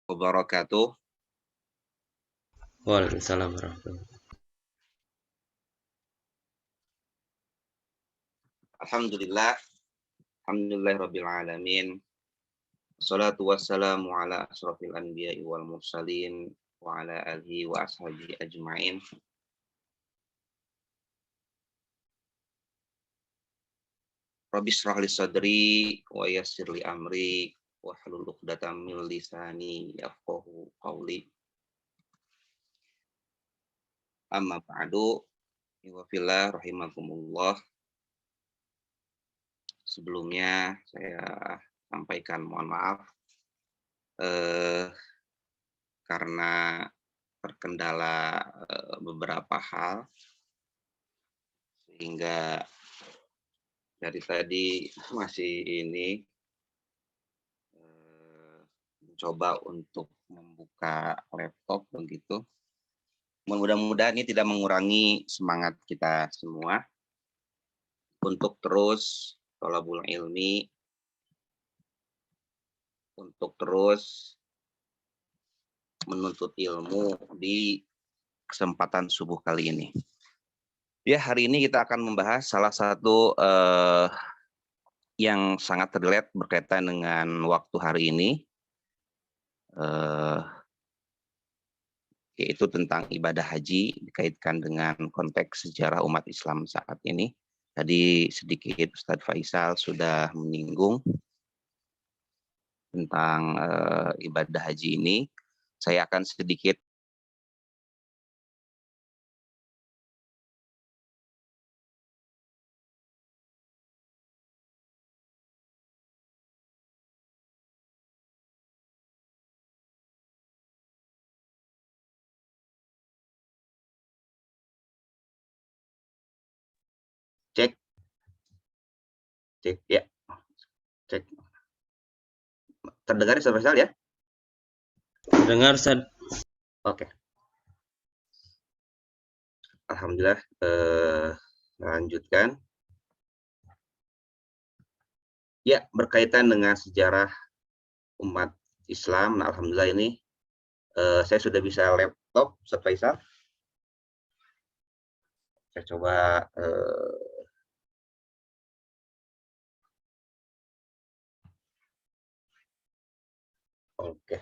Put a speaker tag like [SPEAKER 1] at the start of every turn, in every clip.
[SPEAKER 1] wabarakatuh.
[SPEAKER 2] Waalaikumsalam warahmatullahi wabarakatuh.
[SPEAKER 1] Alhamdulillah, alhamdulillahirabbil alamin. Wassalatu wassalamu ala asrofil anbiya'i wal mursalin wa ala alihi wa ashabihi ajma'in. Rabbi shrah li sadri wa yassir li amri wa hlul 'uqdatam min lisani yafqahu qawli. Amma ba'du, wa fillah rahimakumullah. Sebelumnya saya sampaikan mohon maaf karena terkendala beberapa hal sehingga dari tadi masih mencoba untuk membuka laptop begitu. Mudah-mudahan ini tidak mengurangi semangat kita semua untuk terus thalabul ilmi, untuk terus menuntut ilmu di kesempatan subuh kali ini. Ya, hari ini kita akan membahas salah satu yang sangat relate berkaitan dengan waktu hari ini, yaitu tentang ibadah haji dikaitkan dengan konteks sejarah umat Islam saat ini. Tadi sedikit Ustadz Faisal sudah menyinggung tentang ibadah haji ini. Saya akan sedikit cek ya, cek. Terdengar Ustadz Faisal ya?
[SPEAKER 2] Dengar Ustaz.
[SPEAKER 1] Oke. Alhamdulillah, lanjutkan. Ya, berkaitan dengan sejarah umat Islam. Nah, alhamdulillah ini saya sudah bisa laptop, Ustadz Faisal. Saya coba oke.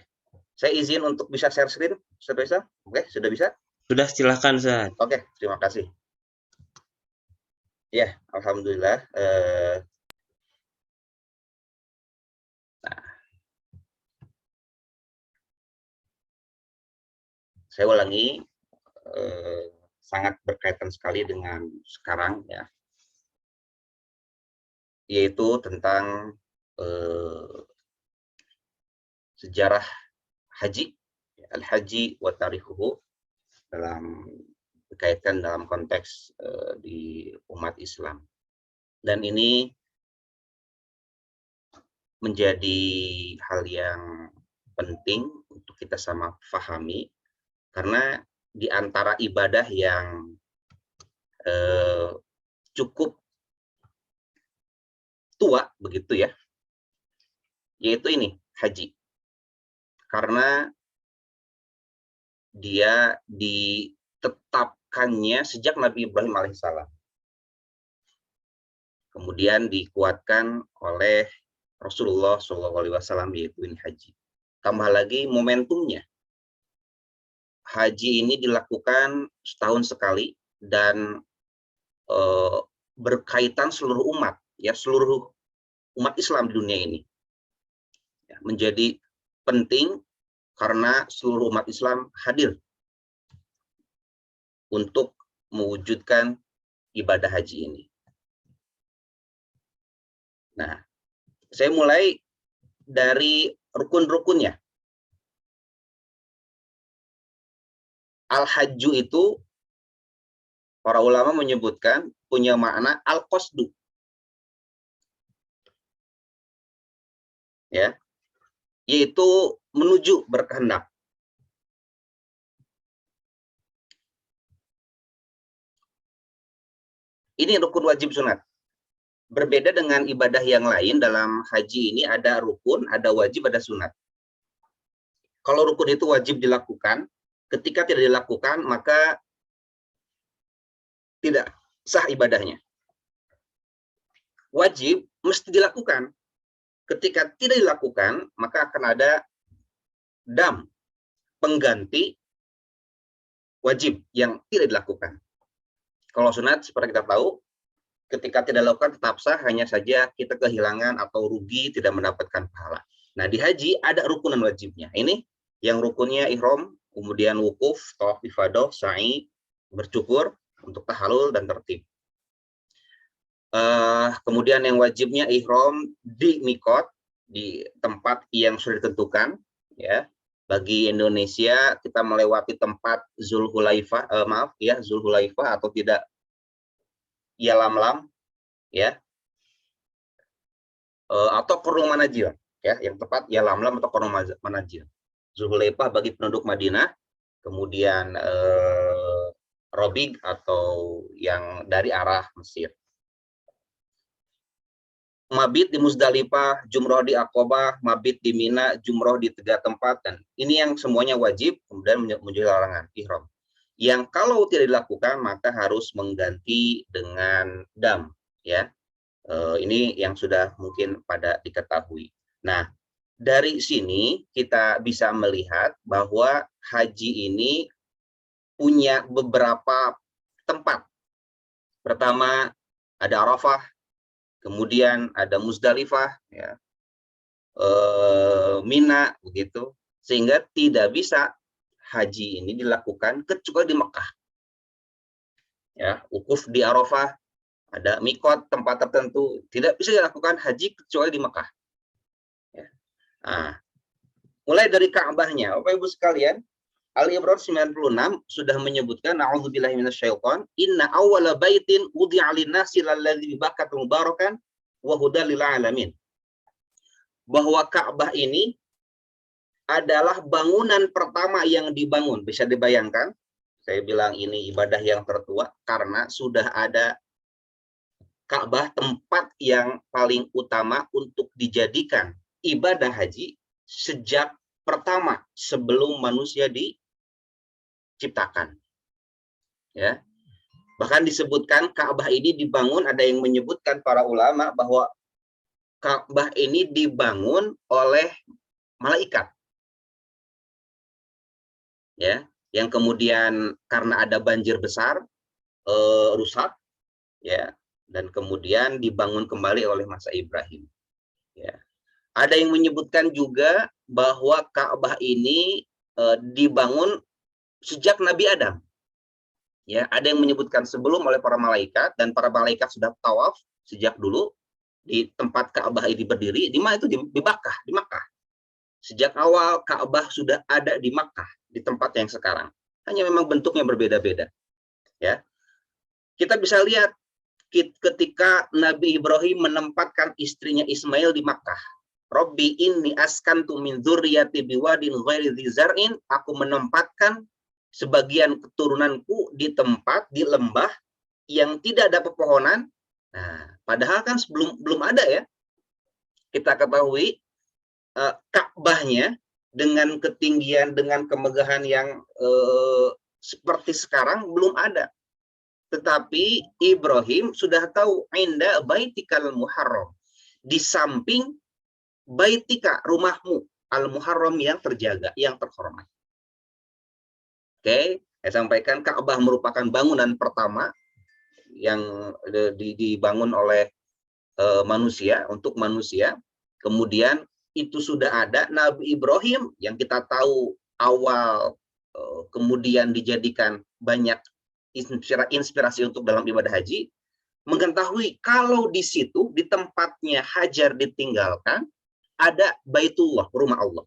[SPEAKER 1] Saya izin untuk bisa share screen, Ustadz Faisal. Oke, sudah bisa?
[SPEAKER 2] Sudah, silahkan Ustaz.
[SPEAKER 1] Oke, terima kasih. Ya, alhamdulillah. Saya ulangi, sangat berkaitan sekali dengan sekarang ya, yaitu tentang sejarah haji, al-haji wa tarikhuhu, berkaitan dalam konteks di umat Islam. Dan ini menjadi hal yang penting untuk kita sama pahami, karena di antara ibadah yang cukup tua begitu ya, yaitu ini haji, karena dia ditetapkannya sejak Nabi Ibrahim alaihissalam, kemudian dikuatkan oleh Rasulullah SAW, yaitu ini haji. Tambah lagi momentumnya, haji ini dilakukan setahun sekali dan berkaitan seluruh umat, ya, seluruh umat Islam di dunia ini, ya, menjadi penting karena seluruh umat Islam hadir untuk mewujudkan ibadah haji ini. Nah, saya mulai dari rukun-rukunnya. Al-hajju itu para ulama menyebutkan punya makna al-qasdu, ya, yaitu menuju, berkehendak. Ini rukun wajib sunat. Berbeda dengan ibadah yang lain, dalam haji ini ada rukun, ada wajib, ada sunat. Kalau rukun itu wajib dilakukan, ketika tidak dilakukan maka tidak sah ibadahnya. Wajib mesti dilakukan. Ketika tidak dilakukan, maka akan ada dam, pengganti wajib yang tidak dilakukan. Kalau sunat, seperti kita tahu, ketika tidak dilakukan tetap sah, hanya saja kita kehilangan atau rugi, tidak mendapatkan pahala. Nah, di haji ada rukunan wajibnya. Ini yang rukunnya ihram, kemudian wukuf, tawaf ifadah, sa'i, bercukur untuk tahalul dan tertib. Kemudian yang wajibnya ihram di mikot, di tempat yang sudah ditentukan, ya. Bagi Indonesia kita melewati tempat Zulhulaifah, Zulhulaifah atau tidak Yalamlam, ya, atau Qurun Manajil, ya, yang tepat Yalamlam atau Qurun Manajil. Zulhulaifah bagi penduduk Madinah, kemudian Robig atau yang dari arah Mesir. Mabit di Muzdalifah, jumroh di Aqobah, mabit di Mina, jumroh di 3 tempat, dan ini yang semuanya wajib, kemudian menjadi larangan ihram. Yang kalau tidak dilakukan maka harus mengganti dengan dam, ya. Ini yang sudah mungkin pada diketahui. Nah, dari sini kita bisa melihat bahwa haji ini punya beberapa tempat. Pertama ada Arafah, kemudian ada Muzdalifah, ya, Mina, begitu, sehingga tidak bisa haji ini dilakukan kecuali di Mekah. Ya, wukuf di Arafah, ada mikot tempat tertentu, tidak bisa dilakukan haji kecuali di Mekah. Ya. Nah, mulai dari Ka'bahnya, Bapak Ibu sekalian, Al-Imran 96 sudah menyebutkan a'udzubillahi minasyaiton, inna awwala baitin wudi'a lin-nasi lalladzi bibakkatul mubarakan wa hudal lil alamin. Bahwa Ka'bah ini adalah bangunan pertama yang dibangun. Bisa dibayangkan, saya bilang ini ibadah yang tertua karena sudah ada Ka'bah, tempat yang paling utama untuk dijadikan ibadah haji sejak pertama sebelum manusia diciptakan. Ya. Bahkan disebutkan Ka'bah ini dibangun, ada yang menyebutkan para ulama bahwa Ka'bah ini dibangun oleh malaikat. Ya, yang kemudian karena ada banjir besar rusak, ya, dan kemudian dibangun kembali oleh masa Ibrahim. Ya. Ada yang menyebutkan juga bahwa Ka'bah ini dibangun sejak Nabi Adam. Ya, ada yang menyebutkan sebelum oleh para malaikat, dan para malaikat sudah tawaf sejak dulu di tempat Ka'bah ini berdiri. Di mana itu? Di Makkah, di Makkah. Sejak awal Ka'bah sudah ada di Makkah, di tempat yang sekarang. Hanya memang bentuknya berbeda-beda. Ya. Kita bisa lihat ketika Nabi Ibrahim menempatkan istrinya Ismail di Makkah. Robbi inni askantu min dzurriyyati biwadin ghairi dzi zar'in, aku menempatkan sebagian keturunanku di tempat, di lembah yang tidak ada pepohonan. Nah, padahal kan belum ada, ya. Kita ketahui Ka'bahnya dengan ketinggian, dengan kemegahan yang seperti sekarang belum ada. Tetapi Ibrahim sudah tahu inda baitikal muharram, di samping baitika, rumahmu al-muharram, yang terjaga, yang terhormat. Oke, saya sampaikan Ka'bah merupakan bangunan pertama yang dibangun oleh manusia, untuk manusia. Kemudian itu sudah ada Nabi Ibrahim yang kita tahu awal, kemudian dijadikan banyak inspirasi untuk dalam ibadah haji, mengetahui kalau di situ, di tempatnya Hajar ditinggalkan, ada Baitullah, rumah Allah.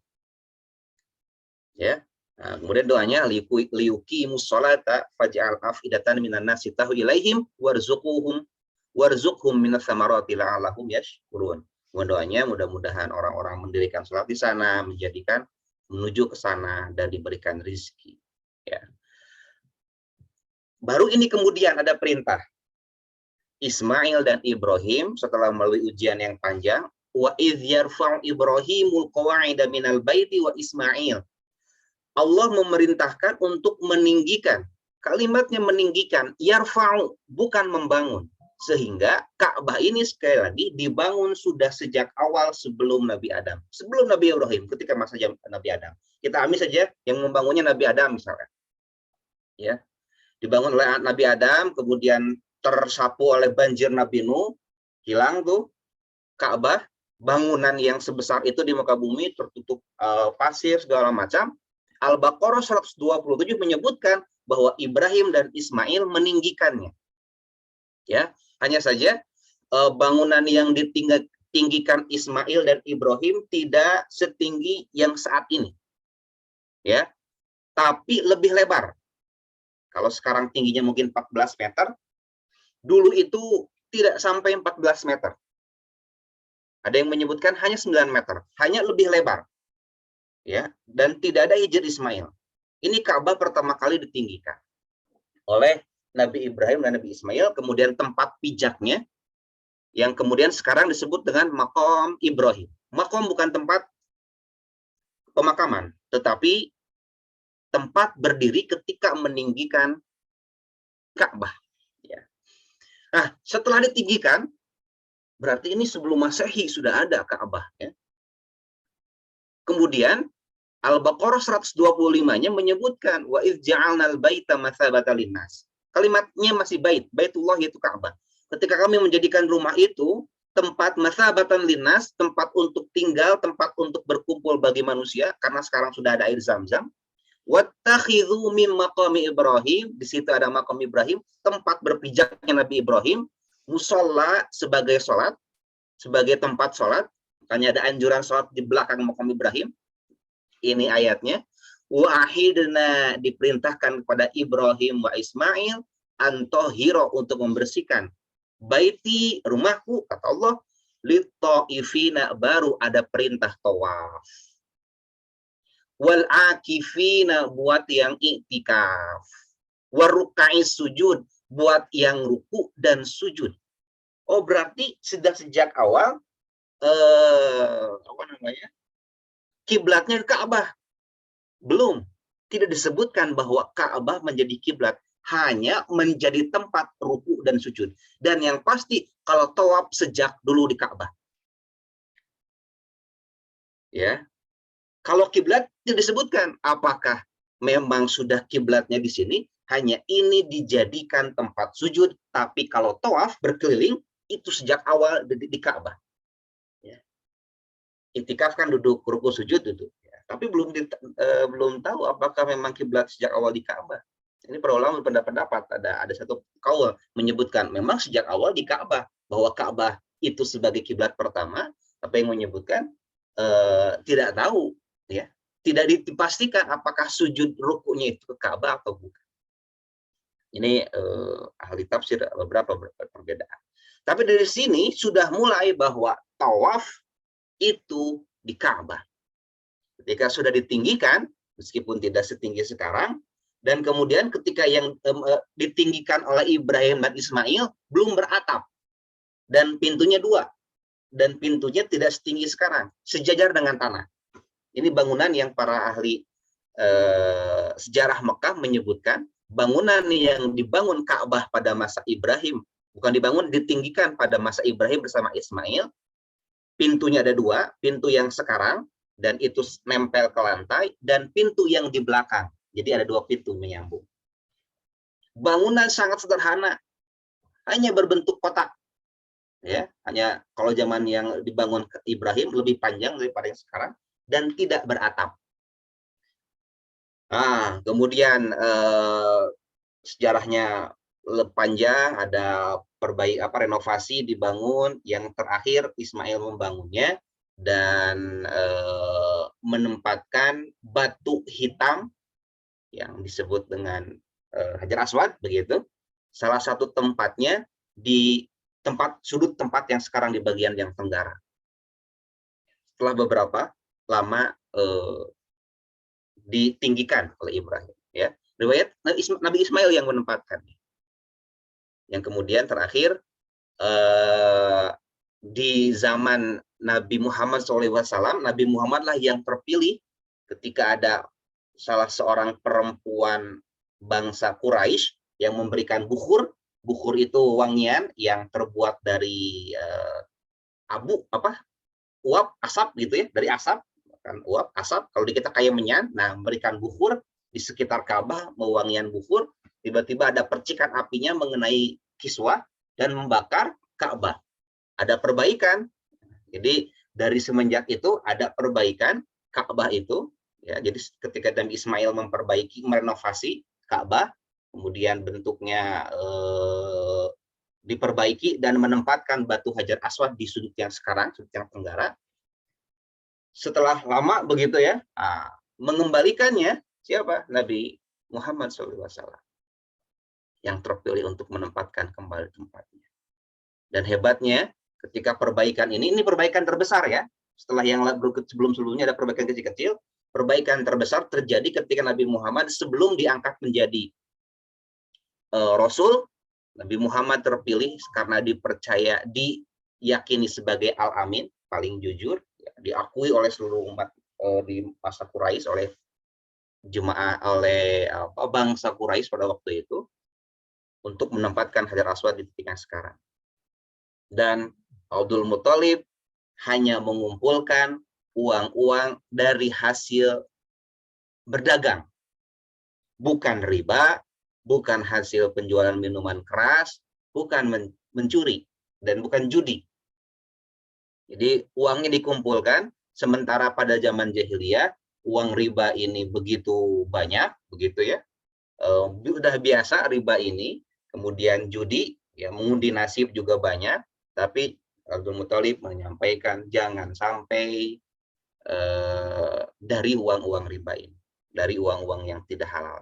[SPEAKER 1] Ya. Nah, kemudian doanya liyuqimus sholata faj'al afidatan minan nasi tahu ilaihim warzuqhum minas samarati la'allahum yashkurun. Doanya mudah-mudahan orang-orang mendirikan sholat di sana, menjadikan menuju ke sana dan diberikan rezeki. Ya. Baru ini kemudian ada perintah Ismail dan Ibrahim setelah melalui ujian yang panjang. Wa idh yarfa'u Ibrahimul qawa'ida minal baiti wa Ismail Allah memerintahkan untuk meninggikan. Kalimatnya meninggikan, yarfa'u, bukan membangun. Sehingga Ka'bah ini sekali lagi dibangun sudah sejak awal sebelum Nabi Adam. Sebelum Nabi Ibrahim, ketika masa Nabi Adam. Kita ambil saja yang membangunnya Nabi Adam misalkan. Ya, dibangun oleh Nabi Adam, kemudian tersapu oleh banjir Nabi Nuh, hilang tuh Ka'bah, bangunan yang sebesar itu di muka bumi tertutup pasir segala macam. Al-Baqarah 127 menyebutkan bahwa Ibrahim dan Ismail meninggikannya. Ya, hanya saja bangunan yang ditinggikan Ismail dan Ibrahim tidak setinggi yang saat ini. Ya, tapi lebih lebar. Kalau sekarang tingginya mungkin 14 meter, dulu itu tidak sampai 14 meter. Ada yang menyebutkan hanya 9 meter, hanya lebih lebar. Ya, dan tidak ada hijr Ismail. Ini Ka'bah pertama kali ditinggikan oleh Nabi Ibrahim dan Nabi Ismail, kemudian tempat pijaknya yang kemudian sekarang disebut dengan Maqam Ibrahim. Maqam bukan tempat pemakaman, tetapi tempat berdiri ketika meninggikan Ka'bah. Ya. Nah, setelah ditinggikan, berarti ini sebelum Masehi sudah ada Ka'bah. Ya. Kemudian Al-Baqarah 125-nya menyebutkan wa idz ja'alnal baita matsabatan linnas. Kalimatnya masih bait, Baitullah itu Ka'bah. Ketika kami menjadikan rumah itu tempat matsabatan linnas, tempat untuk tinggal, tempat untuk berkumpul bagi manusia karena sekarang sudah ada air Zam-Zam. Wattakhidhu min maqami Ibrahim, di situ ada maqam Ibrahim, tempat berpijaknya Nabi Ibrahim, musalla sebagai salat, sebagai tempat salat. Makanya ada anjuran salat di belakang maqam Ibrahim. Ini ayatnya, wa'ahidna, diperintahkan kepada Ibrahim wa Ismail antohiro, untuk membersihkan baiti, rumahku, kata Allah, litta'ifina, baru ada perintah tawaf, wal akifina, buat yang iktikaf, warukais sujud, buat yang ruku dan sujud. Oh, berarti sudah sejak awal kiblatnya Ka'bah. Belum, tidak disebutkan bahwa Ka'bah menjadi kiblat, hanya menjadi tempat ruku dan sujud. Dan yang pasti kalau tawaf sejak dulu di Ka'bah. Ya. Kalau kiblat tidak disebutkan, apakah memang sudah kiblatnya di sini, hanya ini dijadikan tempat sujud, tapi kalau tawaf berkeliling itu sejak awal di Ka'bah. Ya. Iktikaf kan duduk, ruku sujud duduk. Tapi belum tahu apakah memang kiblat sejak awal di Ka'bah. Ini para ulama berpendapat, ada satu kaul menyebutkan memang sejak awal di Ka'bah, bahwa Ka'bah itu sebagai kiblat pertama, tapi yang menyebutkan tidak tahu, ya, tidak dipastikan apakah sujud rukunya itu ke Ka'bah atau bukan. Ini ahli tafsir beberapa perbedaan. Tapi dari sini sudah mulai bahwa tawaf itu di Ka'bah. Ketika sudah ditinggikan, meskipun tidak setinggi sekarang, dan kemudian ketika yang ditinggikan oleh Ibrahim dan Ismail belum beratap, dan pintunya 2, dan pintunya tidak setinggi sekarang, sejajar dengan tanah. Ini bangunan yang para ahli sejarah Mekah menyebutkan bangunan yang dibangun Ka'bah pada masa Ibrahim, bukan dibangun, ditinggikan pada masa Ibrahim bersama Ismail. Pintunya ada 2, pintu yang sekarang dan itu nempel ke lantai, dan pintu yang di belakang. Jadi ada 2 pintu menyambung. Bangunan sangat sederhana, hanya berbentuk kotak. Ya, hanya kalau zaman yang dibangun ke Ibrahim lebih panjang daripada yang sekarang dan tidak beratap. Nah, kemudian sejarahnya panjang, ada renovasi dibangun, yang terakhir Ismail membangunnya dan menempatkan batu hitam yang disebut dengan Hajar Aswad, begitu. Salah satu tempatnya di sudut tempat yang sekarang di bagian yang tenggara. Setelah beberapa lama ditinggikan oleh Ibrahim, ya. Riwayat Nabi Ismail yang menempatkannya. Yang kemudian terakhir di zaman Nabi Muhammad SAW, Nabi Muhammad lah yang terpilih ketika ada salah seorang perempuan bangsa Quraisy yang memberikan bukhur. Bukhur itu wangian yang terbuat dari uap, asap gitu ya, dari asap, kan uap, asap. Kalau di kita kayak menyan, nah memberikan bukhur di sekitar Ka'bah, mewangian bukhur, tiba-tiba ada percikan apinya mengenai kiswah dan membakar Ka'bah. Ada perbaikan. Jadi dari semenjak itu ada perbaikan Ka'bah itu, ya. Jadi ketika Nabi Ismail memperbaiki, merenovasi Ka'bah, kemudian bentuknya diperbaiki dan menempatkan batu Hajar Aswad di sudut yang sekarang, sudut yang tenggara. Setelah lama begitu ya, mengembalikannya siapa? Nabi Muhammad SAW yang terpilih untuk menempatkan kembali tempatnya. Dan hebatnya ketika perbaikan ini perbaikan terbesar ya. Setelah yang sebelum-sebelumnya ada perbaikan kecil-kecil, perbaikan terbesar terjadi ketika Nabi Muhammad sebelum diangkat menjadi Rasul. Nabi Muhammad terpilih karena dipercaya, diyakini sebagai Al-Amin, paling jujur, ya, diakui oleh seluruh umat di masa Quraisy, oleh jemaah, oleh bangsa Quraisy pada waktu itu, untuk menempatkan Hajar Aswad di titik yang sekarang. Dan Abdul Muthalib hanya mengumpulkan uang-uang dari hasil berdagang, bukan riba, bukan hasil penjualan minuman keras, bukan mencuri, dan bukan judi. Jadi uangnya dikumpulkan, sementara pada zaman jahiliyah uang riba ini begitu banyak, begitu ya, udah biasa riba ini, kemudian judi, ya mengundi nasib juga banyak, tapi Abdul Muthalib menyampaikan jangan sampai dari uang-uang riba ini, dari uang-uang yang tidak halal.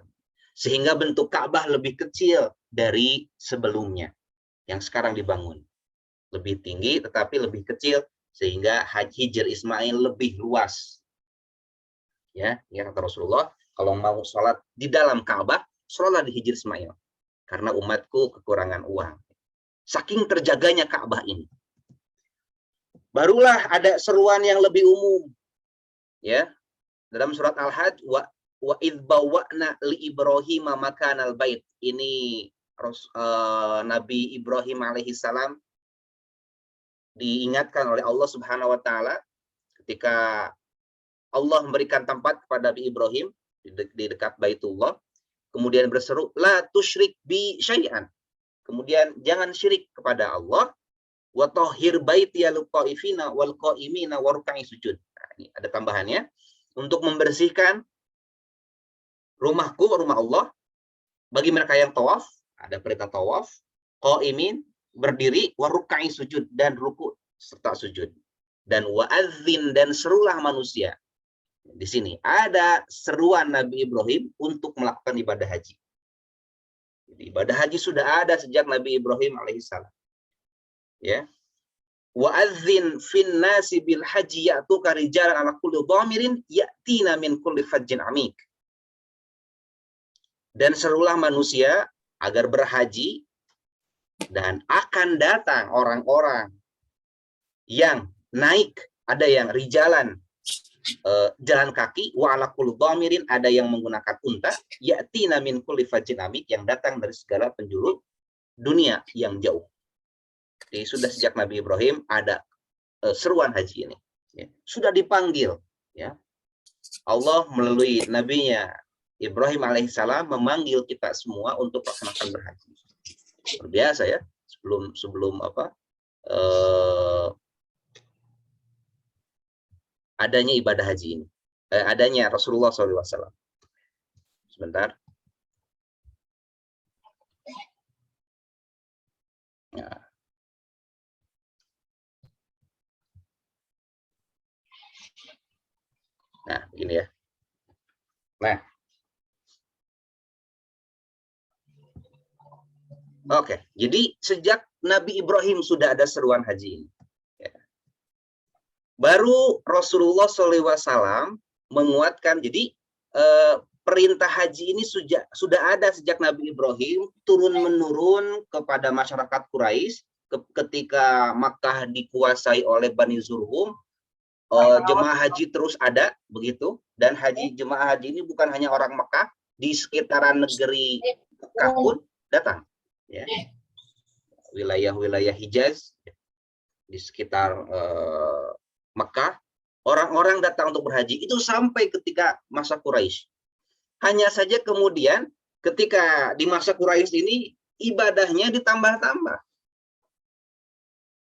[SPEAKER 1] Sehingga bentuk Ka'bah lebih kecil dari sebelumnya yang sekarang dibangun. Lebih tinggi tetapi lebih kecil, sehingga Hijr Ismail lebih luas. Ya kata Rasulullah, kalau mau sholat di dalam Ka'bah, sholat di Hijr Ismail. Karena umatku kekurangan uang. Saking terjaganya Ka'bah ini. Barulah ada seruan yang lebih umum. Ya, dalam surat Al-Hajj, wa idh bawwa'na li Ibrahim makanal bait. Ini Nabi Ibrahim alaihissalam diingatkan oleh Allah Subhanahu wa taala ketika Allah memberikan tempat kepada Nabi Ibrahim di dekat Baitullah, kemudian berseru la tusyrik bi syai'an. Kemudian jangan syirik kepada Allah, wa tahhir baitiyal qaifina wal qaimina wa ruk'i sujud. Nah, ini ada tambahannya, untuk membersihkan rumahku, rumah Allah, bagi mereka yang tawaf, ada perintah tawaf, qaimin, berdiri, wa ruk'i sujud, dan ruku serta sujud. Dan wa'adzin, dan serulah manusia. Di sini ada seruan Nabi Ibrahim untuk melakukan ibadah haji. Jadi, ibadah haji sudah ada sejak Nabi Ibrahim alaihissalam. Ya. Wa'adzin fin nasi bil haji ya'tuka rijalan ala kulli dhamirin ya'tina min kulli fajjin amik. Dan serulah manusia agar berhaji, dan akan datang orang-orang yang naik, ada yang rijalan, jalan kaki, wa ala kulli dhamirin, ada yang menggunakan unta, ya'tina min kulli fajjin amik, yang datang dari segala penjuru dunia yang jauh. Jadi sudah sejak Nabi Ibrahim ada seruan haji ini. Ya. Sudah dipanggil. Ya. Allah melalui nabinya Ibrahim alaihissalam memanggil kita semua untuk melaksanakan berhaji. Luar biasa ya. Sebelum adanya ibadah haji ini. Adanya Rasulullah SAW. Sebentar. Ya. Nah, begini ya. Nah. Oke, jadi sejak Nabi Ibrahim sudah ada seruan haji ini. Ya. Baru Rasulullah SAW menguatkan, jadi perintah haji ini sudah ada sejak Nabi Ibrahim, turun-menurun kepada masyarakat Quraisy ketika Makkah dikuasai oleh Bani Zurhum. jemaah haji terus ada begitu, dan jemaah haji ini bukan hanya orang Mekah, di sekitaran negeri Mekah pun datang, ya, wilayah-wilayah Hijaz di sekitar Mekah, orang-orang datang untuk berhaji itu sampai ketika masa Quraisy. Hanya saja kemudian ketika di masa Quraisy ini ibadahnya ditambah-tambah.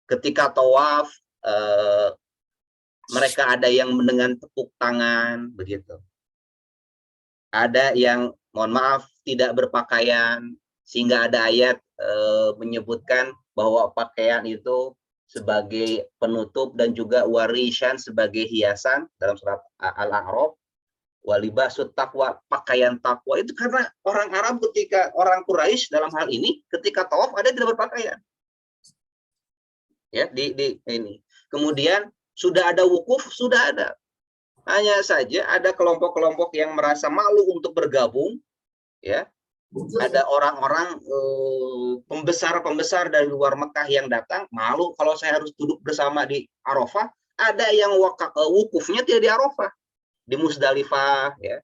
[SPEAKER 1] Ketika tawaf, mereka ada yang dengan tepuk tangan begitu. Ada yang mohon maaf tidak berpakaian, sehingga ada ayat menyebutkan bahwa pakaian itu sebagai penutup dan juga warisan sebagai hiasan dalam surat Al-A'raf. Walibasut taqwa, pakaian takwa itu karena orang Arab ketika orang Quraisy dalam hal ini ketika tawaf ada yang tidak berpakaian. Ya, di ini. Kemudian sudah ada wukuf, sudah ada. Hanya saja ada kelompok-kelompok yang merasa malu untuk bergabung, ya. Ada orang-orang pembesar-pembesar dari luar Mekah yang datang, malu kalau saya harus duduk bersama di Arafah. Ada yang wukufnya tidak di Arafah, di Musdalifah, ya.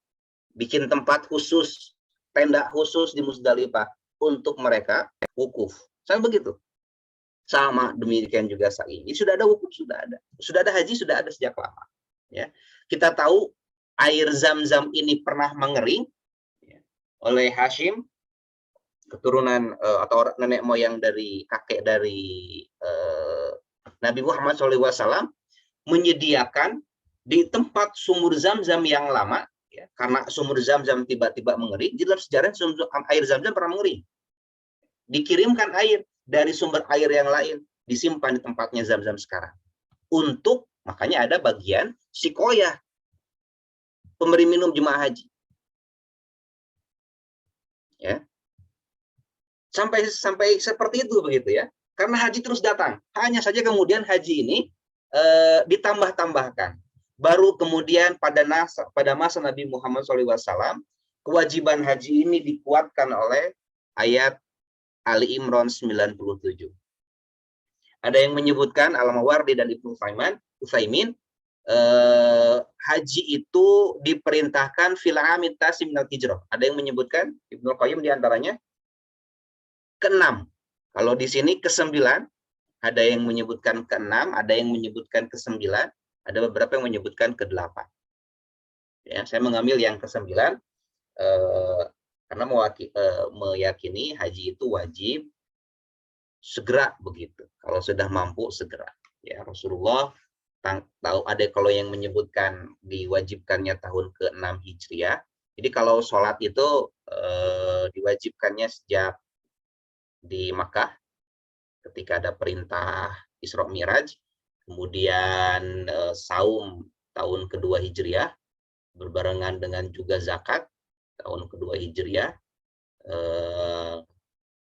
[SPEAKER 1] Bikin tempat khusus, tenda khusus di Musdalifah untuk mereka wukuf. Sama begitu. Sama demikian juga saat ini sudah ada wukuf, sudah ada haji, sudah ada sejak lama, ya. Kita tahu air Zam-Zam ini pernah mengering, ya, oleh Hashim, keturunan atau nenek moyang dari kakek dari Nabi Muhammad SAW, menyediakan di tempat sumur Zam-Zam yang lama, ya, karena sumur Zam-Zam tiba-tiba mengering. Di dalam sejarah air Zam-Zam pernah mengering, dikirimkan air dari sumber air yang lain, disimpan di tempatnya Zam-Zam sekarang. Makanya ada bagian sikoyah, pemberi minum jemaah haji. Ya. Sampai seperti itu begitu, ya. Karena haji terus datang. Hanya saja kemudian haji ini ditambah-tambahkan. Baru kemudian pada masa Nabi Muhammad SAW, kewajiban haji ini dikuatkan oleh ayat Ali Imran 97. Ada yang menyebutkan Al-Mawardi dan Ibnu Utsaimin, haji itu diperintahkan fil amit tasi minal hijrah. Ada yang menyebutkan, Ibnu Qayyim diantaranya, ke-6. Kalau di sini ke-9, ada yang menyebutkan ke-6, ada yang menyebutkan ke-9, ada beberapa yang menyebutkan ke-8. Ya, saya mengambil yang ke-9 karena meyakini haji itu wajib segera begitu. Kalau sudah mampu segera. Ya, Rasulullah tahu ada kalau yang menyebutkan diwajibkannya tahun ke-6 Hijriah. Jadi kalau sholat itu diwajibkannya sejak di Makkah ketika ada perintah Isra Mi'raj, kemudian saum tahun kedua Hijriah berbarengan dengan juga zakat tahun kedua Hijriah.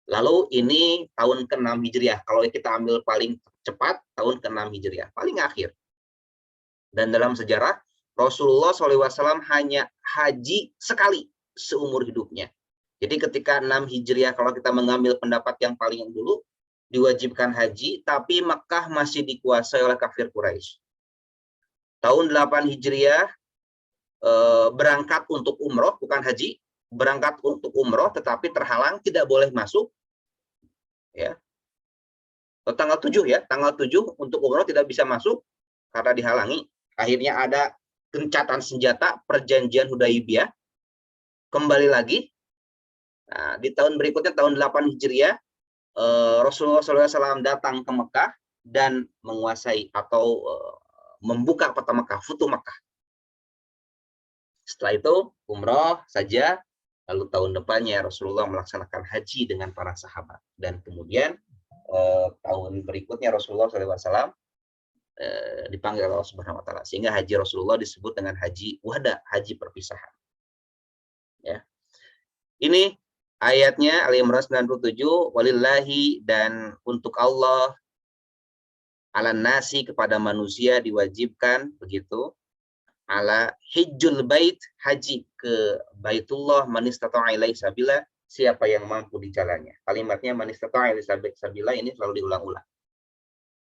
[SPEAKER 1] Lalu ini tahun ke-6 Hijriah. Kalau kita ambil paling cepat, tahun ke-6 Hijriah, paling akhir. Dan dalam sejarah, Rasulullah SAW hanya haji sekali seumur hidupnya. Jadi ketika 6 Hijriah, kalau kita mengambil pendapat yang paling dulu, diwajibkan haji, tapi Mekah masih dikuasai oleh kafir Quraisy. Tahun 8 Hijriah, berangkat untuk umroh, bukan haji, berangkat untuk umroh, tetapi terhalang, tidak boleh masuk. Ya. Tanggal 7 ya, tanggal 7 untuk umroh tidak bisa masuk karena dihalangi. Akhirnya ada gencatan senjata, perjanjian Hudaibiyah, kembali lagi. Nah, di tahun berikutnya, tahun 8 Hijriah, Rasulullah SAW datang ke Mekah dan menguasai atau membuka kota Mekah, Futuh Mekah. Setelah itu umroh saja, lalu tahun depannya Rasulullah melaksanakan haji dengan para sahabat. Dan kemudian tahun berikutnya Rasulullah SAW dipanggil Allah Subhanahu Wa Taala, sehingga haji Rasulullah disebut dengan haji wada, haji perpisahan. Ya, ini ayatnya Ali Imran 97, walillahi, dan untuk Allah, ala nasi, kepada manusia diwajibkan begitu, ala hijjul bait, haji ke Baitullah, man istata'a ilaihi sabila, siapa yang mampu di jalannya. Kalimatnya man istata'a ilaihi sabila ini selalu diulang-ulang.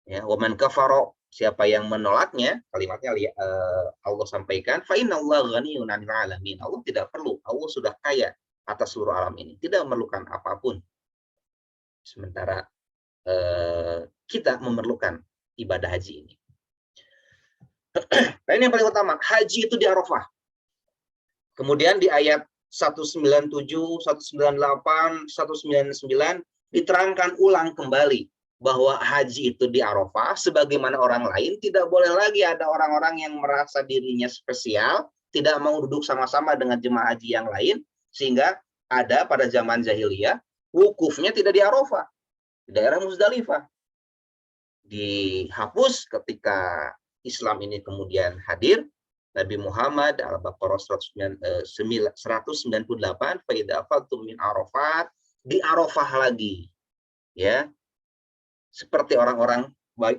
[SPEAKER 1] Ya, wa man kafara, siapa yang menolaknya, kalimatnya Allah sampaikan, fa innallaha ghaniyun 'anil 'alamin. Allah tidak perlu, Allah sudah kaya atas seluruh alam ini, tidak memerlukan apapun. Sementara kita memerlukan ibadah haji ini. Nah, ini yang paling utama, haji itu di Arafah. Kemudian di ayat 197, 198, 199 diterangkan ulang kembali bahwa haji itu di Arafah, sebagaimana orang lain, tidak boleh lagi ada orang-orang yang merasa dirinya spesial, tidak mau duduk sama-sama dengan jemaah haji yang lain, sehingga ada pada zaman jahiliyah, wukufnya tidak di Arafah, di daerah Muzdalifah. Dihapus ketika Islam ini kemudian hadir, Nabi Muhammad Al-Baqarah 198, faida afadtum min Arafat, di Arafah lagi, ya, seperti orang-orang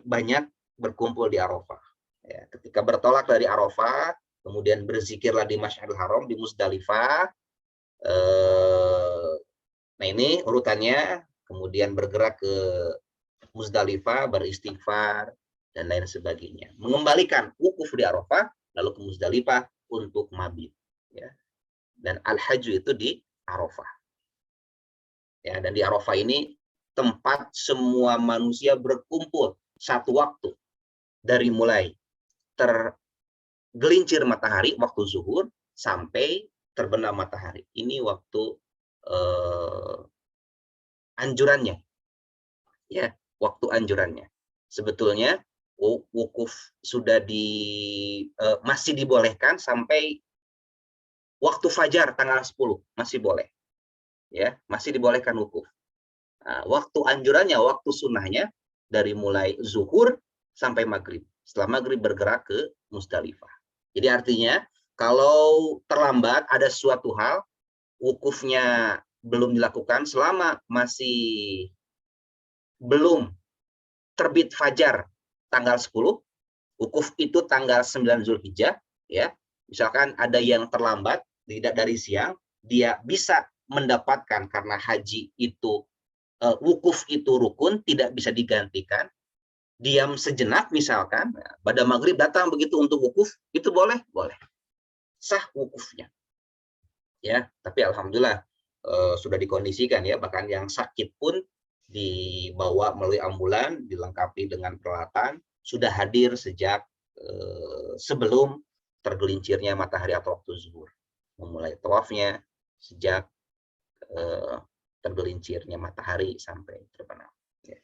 [SPEAKER 1] banyak berkumpul di Arafah. Ya, ketika bertolak dari Arafah, kemudian berzikirlah di Masyarul Haram di Muzdalifah. Nah ini urutannya, kemudian bergerak ke Muzdalifah, beristighfar dan lain sebagainya. Mengembalikan wukuf di Arafah, lalu ke Muzdalifah untuk mabit. Ya. Dan al-hajj itu di Arafah. Ya, dan di Arafah ini tempat semua manusia berkumpul satu waktu, dari mulai tergelincir matahari waktu zuhur sampai terbenam matahari. Ini waktu anjurannya, ya, waktu anjurannya. Sebetulnya wukuf sudah masih dibolehkan sampai waktu fajar tanggal 10 masih boleh, ya, masih dibolehkan wukuf. Nah, waktu anjurannya, waktu sunnahnya dari mulai zuhur sampai maghrib. Setelah maghrib bergerak ke Muzdalifah. Jadi artinya kalau terlambat ada suatu hal, wukufnya belum dilakukan selama masih belum terbit fajar tanggal 10, wukuf itu tanggal 9 Zulhijjah, ya. Misalkan ada yang terlambat, tidak dari siang, dia bisa mendapatkan, karena haji itu wukuf itu rukun, tidak bisa digantikan. Diam sejenak misalkan, pada maghrib datang begitu untuk wukuf, itu boleh, boleh, sah wukufnya, ya. Tapi alhamdulillah sudah dikondisikan, ya, bahkan yang sakit pun dibawa melalui ambulan, dilengkapi dengan peralatan, sudah hadir sejak sebelum tergelincirnya matahari atau waktu zuhur, memulai tawafnya sejak tergelincirnya matahari sampai terbenam. Ya.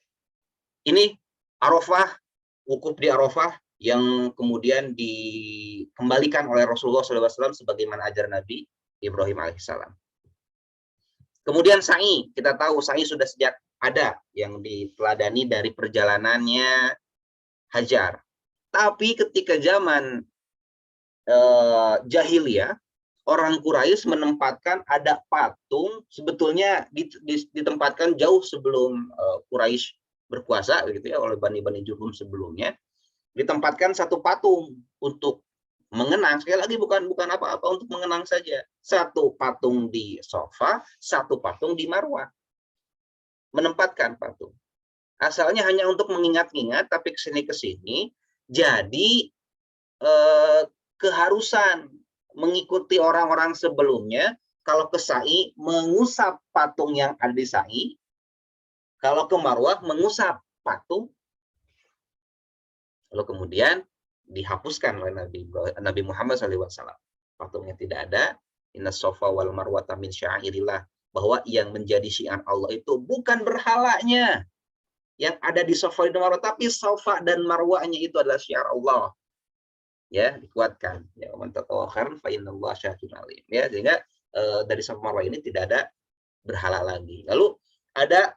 [SPEAKER 1] Ini Arafah, wukuf di Arafah yang kemudian dikembalikan oleh Rasulullah SAW sebagaimana ajaran Nabi Ibrahim alaihissalam. Kemudian sa'i, kita tahu sa'i sudah sejak ada yang diteladani dari perjalanannya Hajar. Tapi ketika zaman jahiliyah, orang Quraisy menempatkan ada patung, sebetulnya ditempatkan jauh sebelum Quraisy berkuasa, gitu ya, oleh Bani Jurhum sebelumnya, ditempatkan satu patung untuk mengenang. Sekali lagi bukan apa-apa, untuk mengenang saja. Satu patung di Safa, satu patung di Marwah. Menempatkan patung. Asalnya hanya untuk mengingat-ingat, tapi kesini-kesini jadi keharusan mengikuti orang-orang sebelumnya. Kalau ke sa'i, mengusap patung yang ada di sa'i. Kalau ke Marwah, mengusap patung. Lalu kemudian dihapuskan oleh Nabi Muhammad SAW. Patungnya tidak ada. Inna Safa wal Marwata min syairillah. Bahwa yang menjadi syiar Allah itu bukan berhalanya yang ada di Safa dan Marwah, tapi Safa dan Marwahnya itu adalah syiar Allah. Ya, dikuatkan. Ya, man tatawwa khairan fa innallaha syakirun alim. Ya, sehingga dari Safa Marwah ini tidak ada berhala lagi. Lalu ada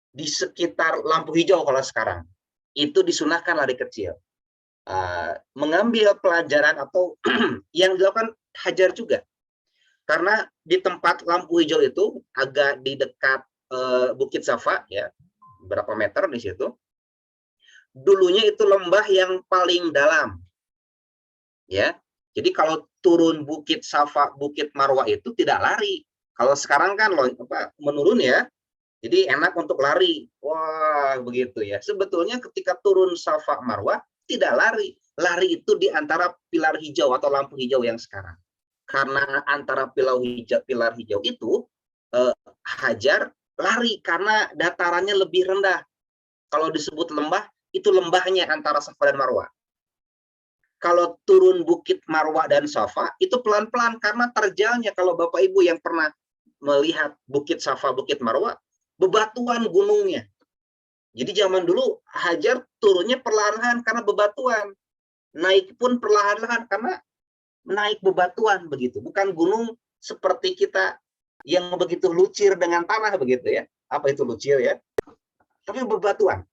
[SPEAKER 1] di sekitar lampu hijau kalau sekarang. Itu disunahkan lari kecil. Mengambil pelajaran atau yang dilakukan Hajar juga. Karena di tempat lampu hijau itu agak di dekat Bukit Safa, ya, berapa meter di situ. Dulunya itu lembah yang paling dalam, ya. Jadi kalau turun Bukit Safa, Bukit Marwah itu tidak lari. Kalau sekarang kan menurun, ya. Jadi enak untuk lari. Wah, begitu ya. Sebetulnya ketika turun Safa Marwah Tidak lari. Lari itu di antara pilar hijau atau lampu hijau yang sekarang. Karena antara pilar hijau itu Hajar lari karena datarannya lebih rendah. Kalau disebut lembah, itu lembahnya antara Safa dan Marwah. Kalau turun Bukit Marwah dan Safa, itu pelan-pelan karena terjalnya. Kalau Bapak Ibu yang pernah melihat Bukit Safa, Bukit Marwah, bebatuan gunungnya. Jadi zaman dulu Hajar turunnya perlahan-lahan karena bebatuan. Naik pun perlahan-lahan karena naik bebatuan begitu. Bukan gunung seperti kita yang begitu lucir dengan tanah begitu ya. Apa itu lucir ya? Tapi bebatuan.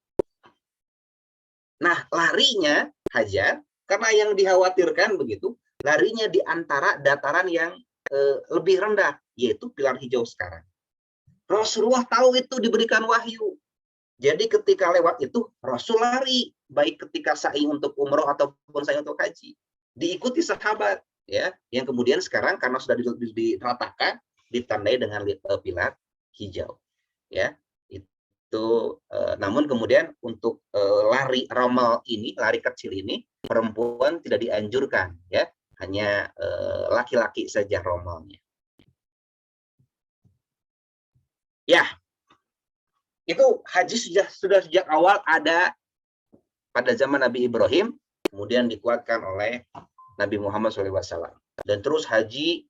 [SPEAKER 1] Nah, larinya Hajar karena yang dikhawatirkan begitu, larinya di antara dataran yang lebih rendah, yaitu pilar hijau sekarang. Rasulullah tahu itu diberikan wahyu. Jadi ketika lewat itu Rasul lari, baik ketika sa'i untuk umroh ataupun sa'i untuk haji. Diikuti sahabat ya, yang kemudian sekarang karena sudah diratakan ditandai dengan pilar hijau ya. Itu namun kemudian untuk lari romal ini, lari kecil ini, perempuan tidak dianjurkan ya, hanya laki-laki saja romalnya. Ya, itu haji sudah sejak awal ada pada zaman Nabi Ibrahim, kemudian dikuatkan oleh Nabi Muhammad SAW. Dan terus haji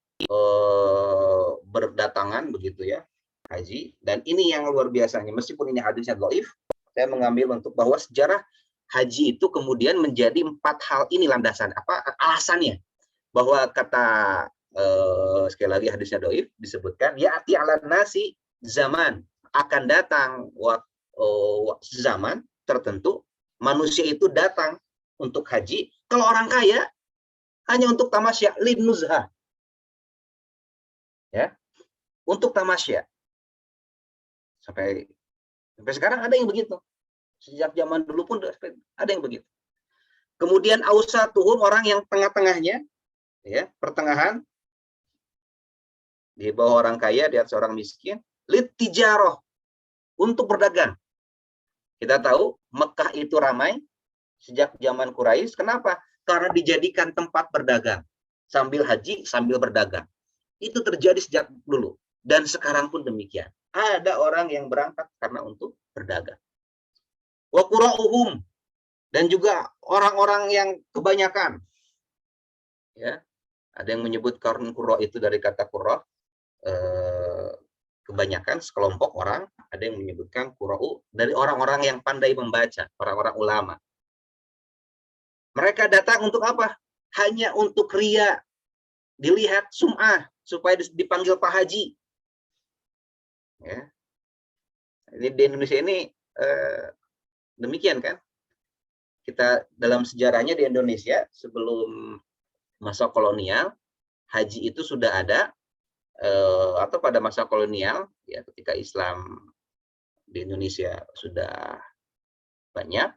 [SPEAKER 1] berdatangan begitu ya, haji. Dan ini yang luar biasanya, meskipun ini hadisnya dhaif, saya mengambil untuk bahwa sejarah haji itu kemudian menjadi 4 hal ini landasan, alasannya. Bahwa kata sekali lagi hadisnya dhaif disebutkan, ya'ti 'alan nasi zaman, akan datang zaman tertentu manusia itu datang untuk haji. Kalau orang kaya hanya untuk tamasya, linnuzha. Ya. Untuk tamasya. Sampai sekarang ada yang begitu. Sejak zaman dulu pun ada yang begitu. Kemudian ausatuhum, orang yang tengah-tengahnya, ya, pertengahan, di bawah orang kaya, di atas orang miskin, litijaroh, untuk berdagang. Kita tahu Mekah itu ramai sejak zaman Quraisy. Kenapa? Karena dijadikan tempat berdagang. Sambil haji, sambil berdagang. Itu terjadi sejak dulu. Dan sekarang pun demikian. Ada orang yang berangkat karena untuk berdagang. Wa qura'uhum, dan juga orang-orang yang kebanyakan. Ya, ada yang menyebut qurra itu dari kata qurra, kebanyakan, sekelompok orang. Ada yang menyebutkan qura'u dari orang-orang yang pandai membaca, orang-orang ulama. Mereka datang untuk apa? Hanya untuk riya, dilihat sum'ah, supaya dipanggil Pak Haji. Ya. Di Indonesia ini demikian kan? Kita dalam sejarahnya di Indonesia sebelum masa kolonial, haji itu sudah ada, atau pada masa kolonial ya, ketika Islam di Indonesia sudah banyak,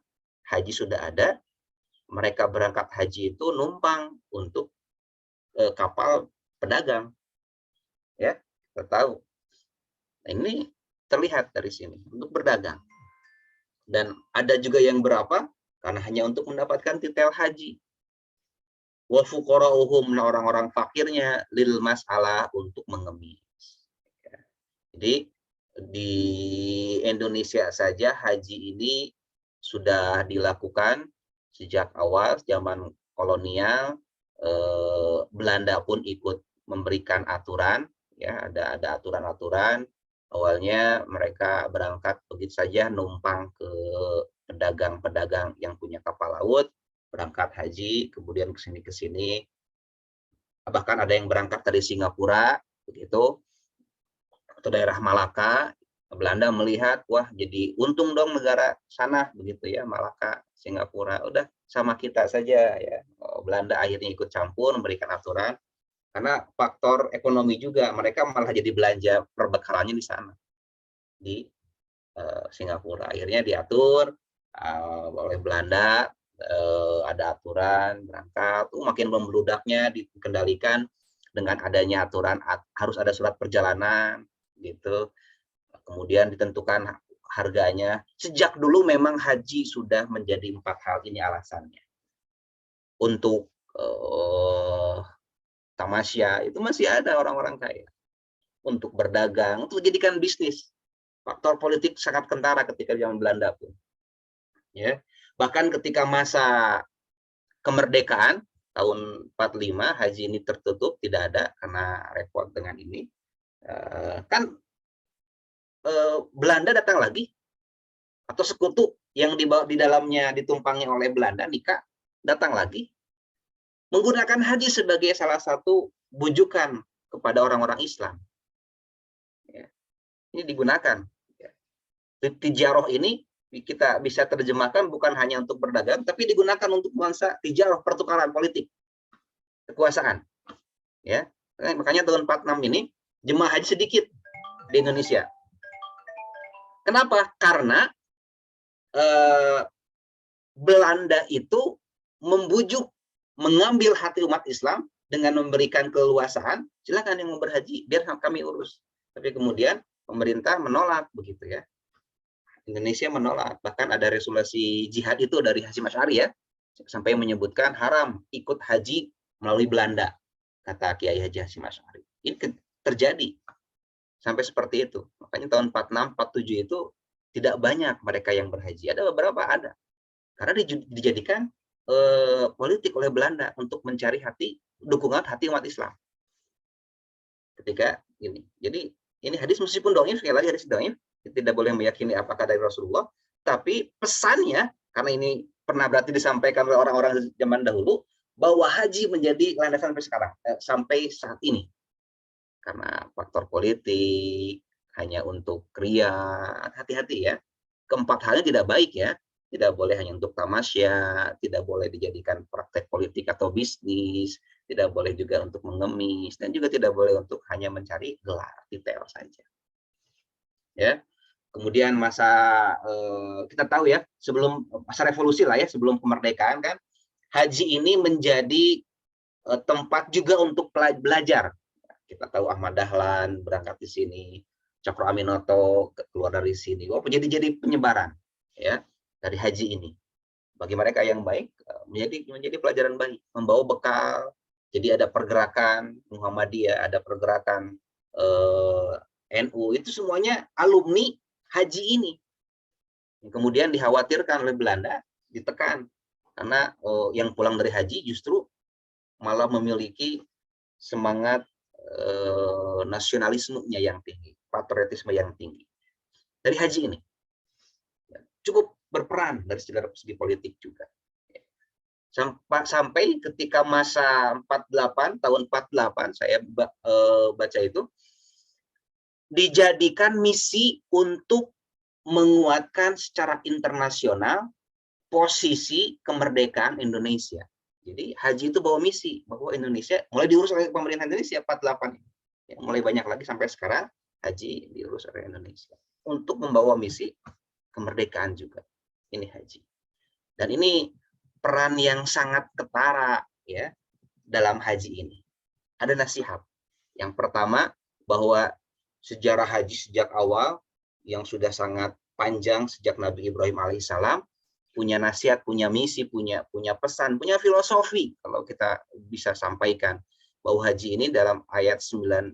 [SPEAKER 1] haji sudah ada, mereka berangkat haji itu numpang untuk kapal pedagang ya, kita tahu. Nah, ini terlihat dari sini untuk berdagang. Dan ada juga yang berapa karena hanya untuk mendapatkan titel haji. Wa fuqara'uhum, orang-orang fakirnya, lil mas'alah, untuk mengemis. Ya. Jadi di Indonesia saja haji ini sudah dilakukan sejak awal zaman kolonial. Belanda pun ikut memberikan aturan ya, ada aturan-aturan. Awalnya mereka berangkat begitu saja, numpang ke pedagang-pedagang yang punya kapal laut, berangkat haji, kemudian kesini. Bahkan ada yang berangkat dari Singapura begitu, atau daerah Malaka. Belanda melihat, wah jadi untung dong negara sana begitu ya, Malaka, Singapura, udah sama kita saja ya. Belanda akhirnya ikut campur, memberikan aturan karena faktor ekonomi juga, mereka malah jadi belanja perbekalannya di sana, di Singapura. Akhirnya diatur oleh Belanda, ada aturan berangkat, makin membludaknya, dikendalikan dengan adanya aturan harus ada surat perjalanan gitu. Kemudian ditentukan harganya. Sejak dulu memang haji sudah menjadi 4 hal ini alasannya. Untuk tamasya itu masih ada orang-orang kaya. Untuk berdagang, untuk dijadikan bisnis. Faktor politik sangat kentara ketika zaman Belanda pun. Ya. Bahkan ketika masa kemerdekaan tahun 45, haji ini tertutup, tidak ada karena repot dengan ini. Kan Belanda datang lagi, atau sekutu yang di dalamnya ditumpangi oleh Belanda, nikah, datang lagi, menggunakan haji sebagai salah satu bujukan kepada orang-orang Islam. Ya. Ini digunakan. Ya. Tijaroh ini kita bisa terjemahkan bukan hanya untuk berdagang, tapi digunakan untuk nuansa tijaroh, pertukaran politik, kekuasaan. Ya, makanya tahun 46 ini jemaah haji sedikit di Indonesia. Kenapa? Karena Belanda itu membujuk, mengambil hati umat Islam dengan memberikan keleluasaan, silakan yang mau berhaji, biar kami urus. Tapi kemudian pemerintah menolak, begitu ya. Indonesia menolak, bahkan ada resolusi jihad itu dari Hasyim Asy'ari ya, sampai menyebutkan haram ikut haji melalui Belanda, kata Kiai Haji Hasyim Asy'ari. Ini terjadi sampai seperti itu. Makanya tahun 46, 47 itu tidak banyak mereka yang berhaji. Ada beberapa, ada. Karena dijadikan politik oleh Belanda untuk mencari dukungan hati umat Islam. Ketika ini. Jadi ini hadis meskipun dhaif, sekali lagi hadis dhaif, tidak boleh meyakini apakah dari Rasulullah, tapi pesannya, karena ini pernah berarti disampaikan oleh orang-orang zaman dahulu, bahwa haji menjadi landasan sampai sekarang, sampai saat ini. Karena faktor politik, hanya untuk ria, hati-hati ya. Keempat halnya tidak baik ya. Tidak boleh hanya untuk tamasya, tidak boleh dijadikan praktek politik atau bisnis, tidak boleh juga untuk mengemis, dan juga tidak boleh untuk hanya mencari gelar, titel saja. Ya. Kemudian masa kita tahu ya, sebelum masa revolusi lah ya, sebelum kemerdekaan kan, haji ini menjadi tempat juga untuk belajar. Kita tahu Ahmad Dahlan berangkat di sini, Cokro Aminoto keluar dari sini. Oh, jadi penyebaran ya dari haji ini. Bagi mereka yang baik menjadi pelajaran baik, membawa bekal. Jadi ada pergerakan Muhammadiyah, ada pergerakan NU, itu semuanya alumni haji ini. Kemudian dikhawatirkan oleh Belanda, ditekan karena yang pulang dari haji justru malah memiliki semangat nasionalismenya yang tinggi, patriotisme yang tinggi. Dari haji ini cukup berperan dari segi politik juga. Sampai ketika masa 48, tahun 48 saya baca itu, dijadikan misi untuk menguatkan secara internasional posisi kemerdekaan Indonesia. Jadi haji itu bawa misi bahwa Indonesia mulai diurus oleh pemerintah Indonesia 48 ini. Ya, mulai banyak lagi sampai sekarang haji diurus oleh Indonesia untuk membawa misi kemerdekaan juga. Ini haji. Dan ini peran yang sangat ketara ya dalam haji ini. Ada nasihat. Yang pertama, bahwa sejarah haji sejak awal yang sudah sangat panjang sejak Nabi Ibrahim alaihissalam punya nasihat, punya misi, punya pesan, punya filosofi. Kalau kita bisa sampaikan bahwa haji ini dalam ayat 97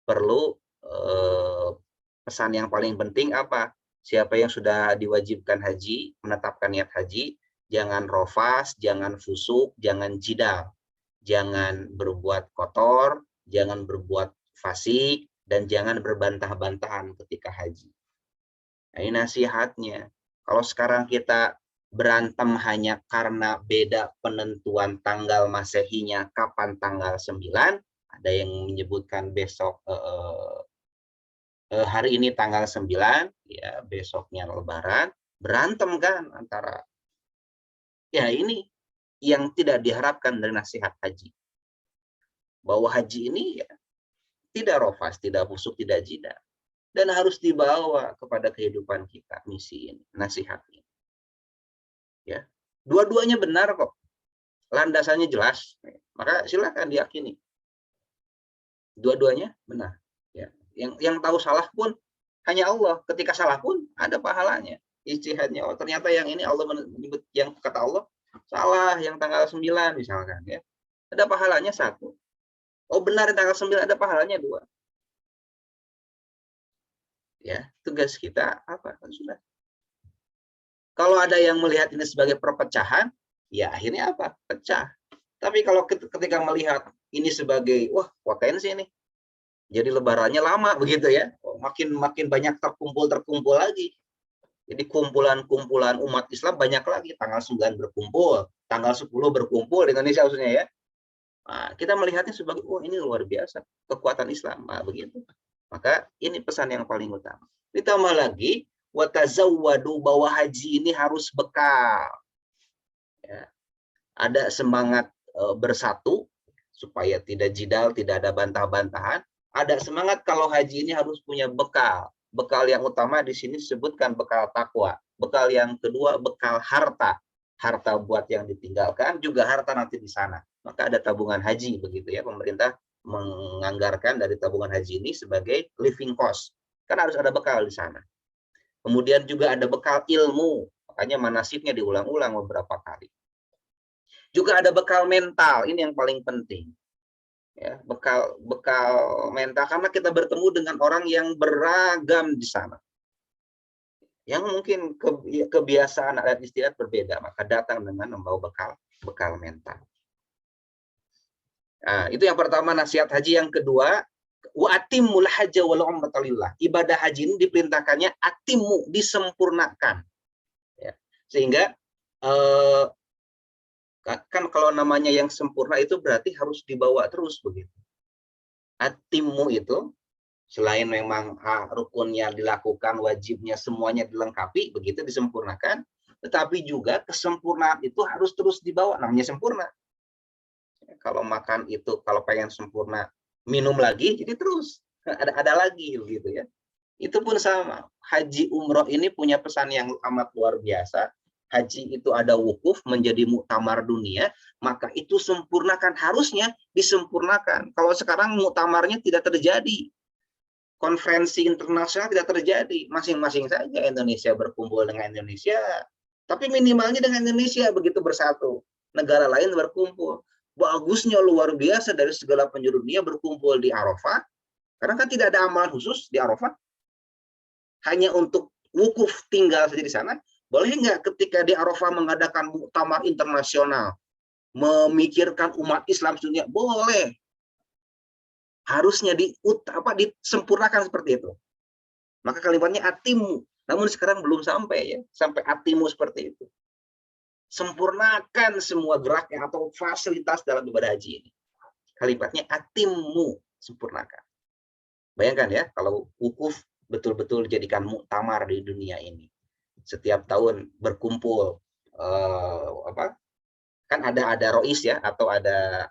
[SPEAKER 1] perlu pesan yang paling penting apa? Siapa yang sudah diwajibkan haji, menetapkan niat haji, jangan rofas, jangan fusuk, jangan jidal, jangan berbuat kotor, jangan berbuat fasik, dan jangan berbantah-bantahan ketika haji. Nah, ini nasihatnya. Kalau sekarang kita berantem hanya karena beda penentuan tanggal Masehinya kapan tanggal 9, ada yang menyebutkan besok hari ini tanggal 9, ya besoknya Lebaran, berantem kan antara. Ya ini yang tidak diharapkan dari nasihat haji. Bahwa haji ini ya tidak rofas, tidak busuk, tidak jida. Dan harus dibawa kepada kehidupan kita, misi ini, nasihat ini. Ya, dua-duanya benar kok. Landasannya jelas. Maka silakan diyakini. Dua-duanya benar. Ya. Yang tahu salah pun hanya Allah. Ketika salah pun ada pahalanya. Ijtihadnya, oh ternyata yang ini Allah menyebut, yang kata Allah salah yang tanggal 9 misalkan ya. Ada pahalanya 1. Oh benar yang tanggal 9 ada pahalanya 2. Ya, tugas kita apa? Sudah. Kalau ada yang melihat ini sebagai perpecahan, ya akhirnya apa? Pecah. Tapi kalau ketika melihat ini sebagai wah potensi ini, jadi lebarannya lama begitu ya, makin banyak terkumpul lagi. Jadi kumpulan umat Islam banyak lagi, tanggal 9 berkumpul, tanggal 10 berkumpul di Indonesia khususnya ya. Nah, kita melihatnya sebagai oh ini luar biasa kekuatan Islam, nah, begitu. Maka ini pesan yang paling utama. Ditambah lagi watazawwadu, bahwa haji ini harus bekal. Ya. Ada semangat bersatu supaya tidak jidal, tidak ada bantah-bantahan. Ada semangat kalau haji ini harus punya bekal. Bekal yang utama di sini disebutkan bekal takwa. Bekal yang kedua bekal harta. Harta buat yang ditinggalkan, juga harta nanti di sana. Maka ada tabungan haji begitu ya. Pemerintah menganggarkan dari tabungan haji ini sebagai living cost. Kan harus ada bekal di sana. Kemudian juga ada bekal ilmu. Makanya manasiknya diulang-ulang beberapa kali. Juga ada bekal mental, ini yang paling penting. Ya, bekal mental, karena kita bertemu dengan orang yang beragam di sana. Yang mungkin kebiasaan adat istiadat berbeda, maka datang dengan membawa bekal mental. Nah, itu yang pertama nasihat haji. Yang kedua, wa atimul hajja wal umrata lillah. Ibadah haji ini diperintahkannya atimu, disempurnakan. Ya. Sehingga kan kalau namanya yang sempurna itu berarti harus dibawa terus begitu. Atimu itu selain memang rukunnya dilakukan, wajibnya semuanya dilengkapi, begitu disempurnakan, tetapi juga kesempurnaan itu harus terus dibawa, namanya sempurna. Kalau makan itu, kalau pengen sempurna, minum lagi, jadi terus ada lagi gitu ya. Itu pun sama. Haji umroh ini punya pesan yang amat luar biasa. Haji itu ada wukuf menjadi muktamar dunia, maka itu sempurnakan, harusnya disempurnakan. Kalau sekarang muktamarnya tidak terjadi, konferensi internasional tidak terjadi, masing-masing saja Indonesia berkumpul dengan Indonesia, tapi minimalnya dengan Indonesia begitu bersatu, negara lain berkumpul. Bagusnya luar biasa dari segala penjuru dunia berkumpul di Arafah, karena kan tidak ada amalan khusus di Arafah, hanya untuk wukuf tinggal saja di sana. Boleh nggak ketika di Arafah mengadakan muktamar internasional, memikirkan umat Islam dunia? Boleh. Harusnya disempurnakan seperti itu. Maka kalimatnya atimu. Namun sekarang belum sampai ya, sampai atimu seperti itu. Sempurnakan semua geraknya atau fasilitas dalam ibadah haji ini. Kalimatnya atimu, sempurnakan. Bayangkan ya, kalau wukuf betul-betul dijadikan muktamar di dunia ini. Setiap tahun berkumpul kan ada rois ya, atau ada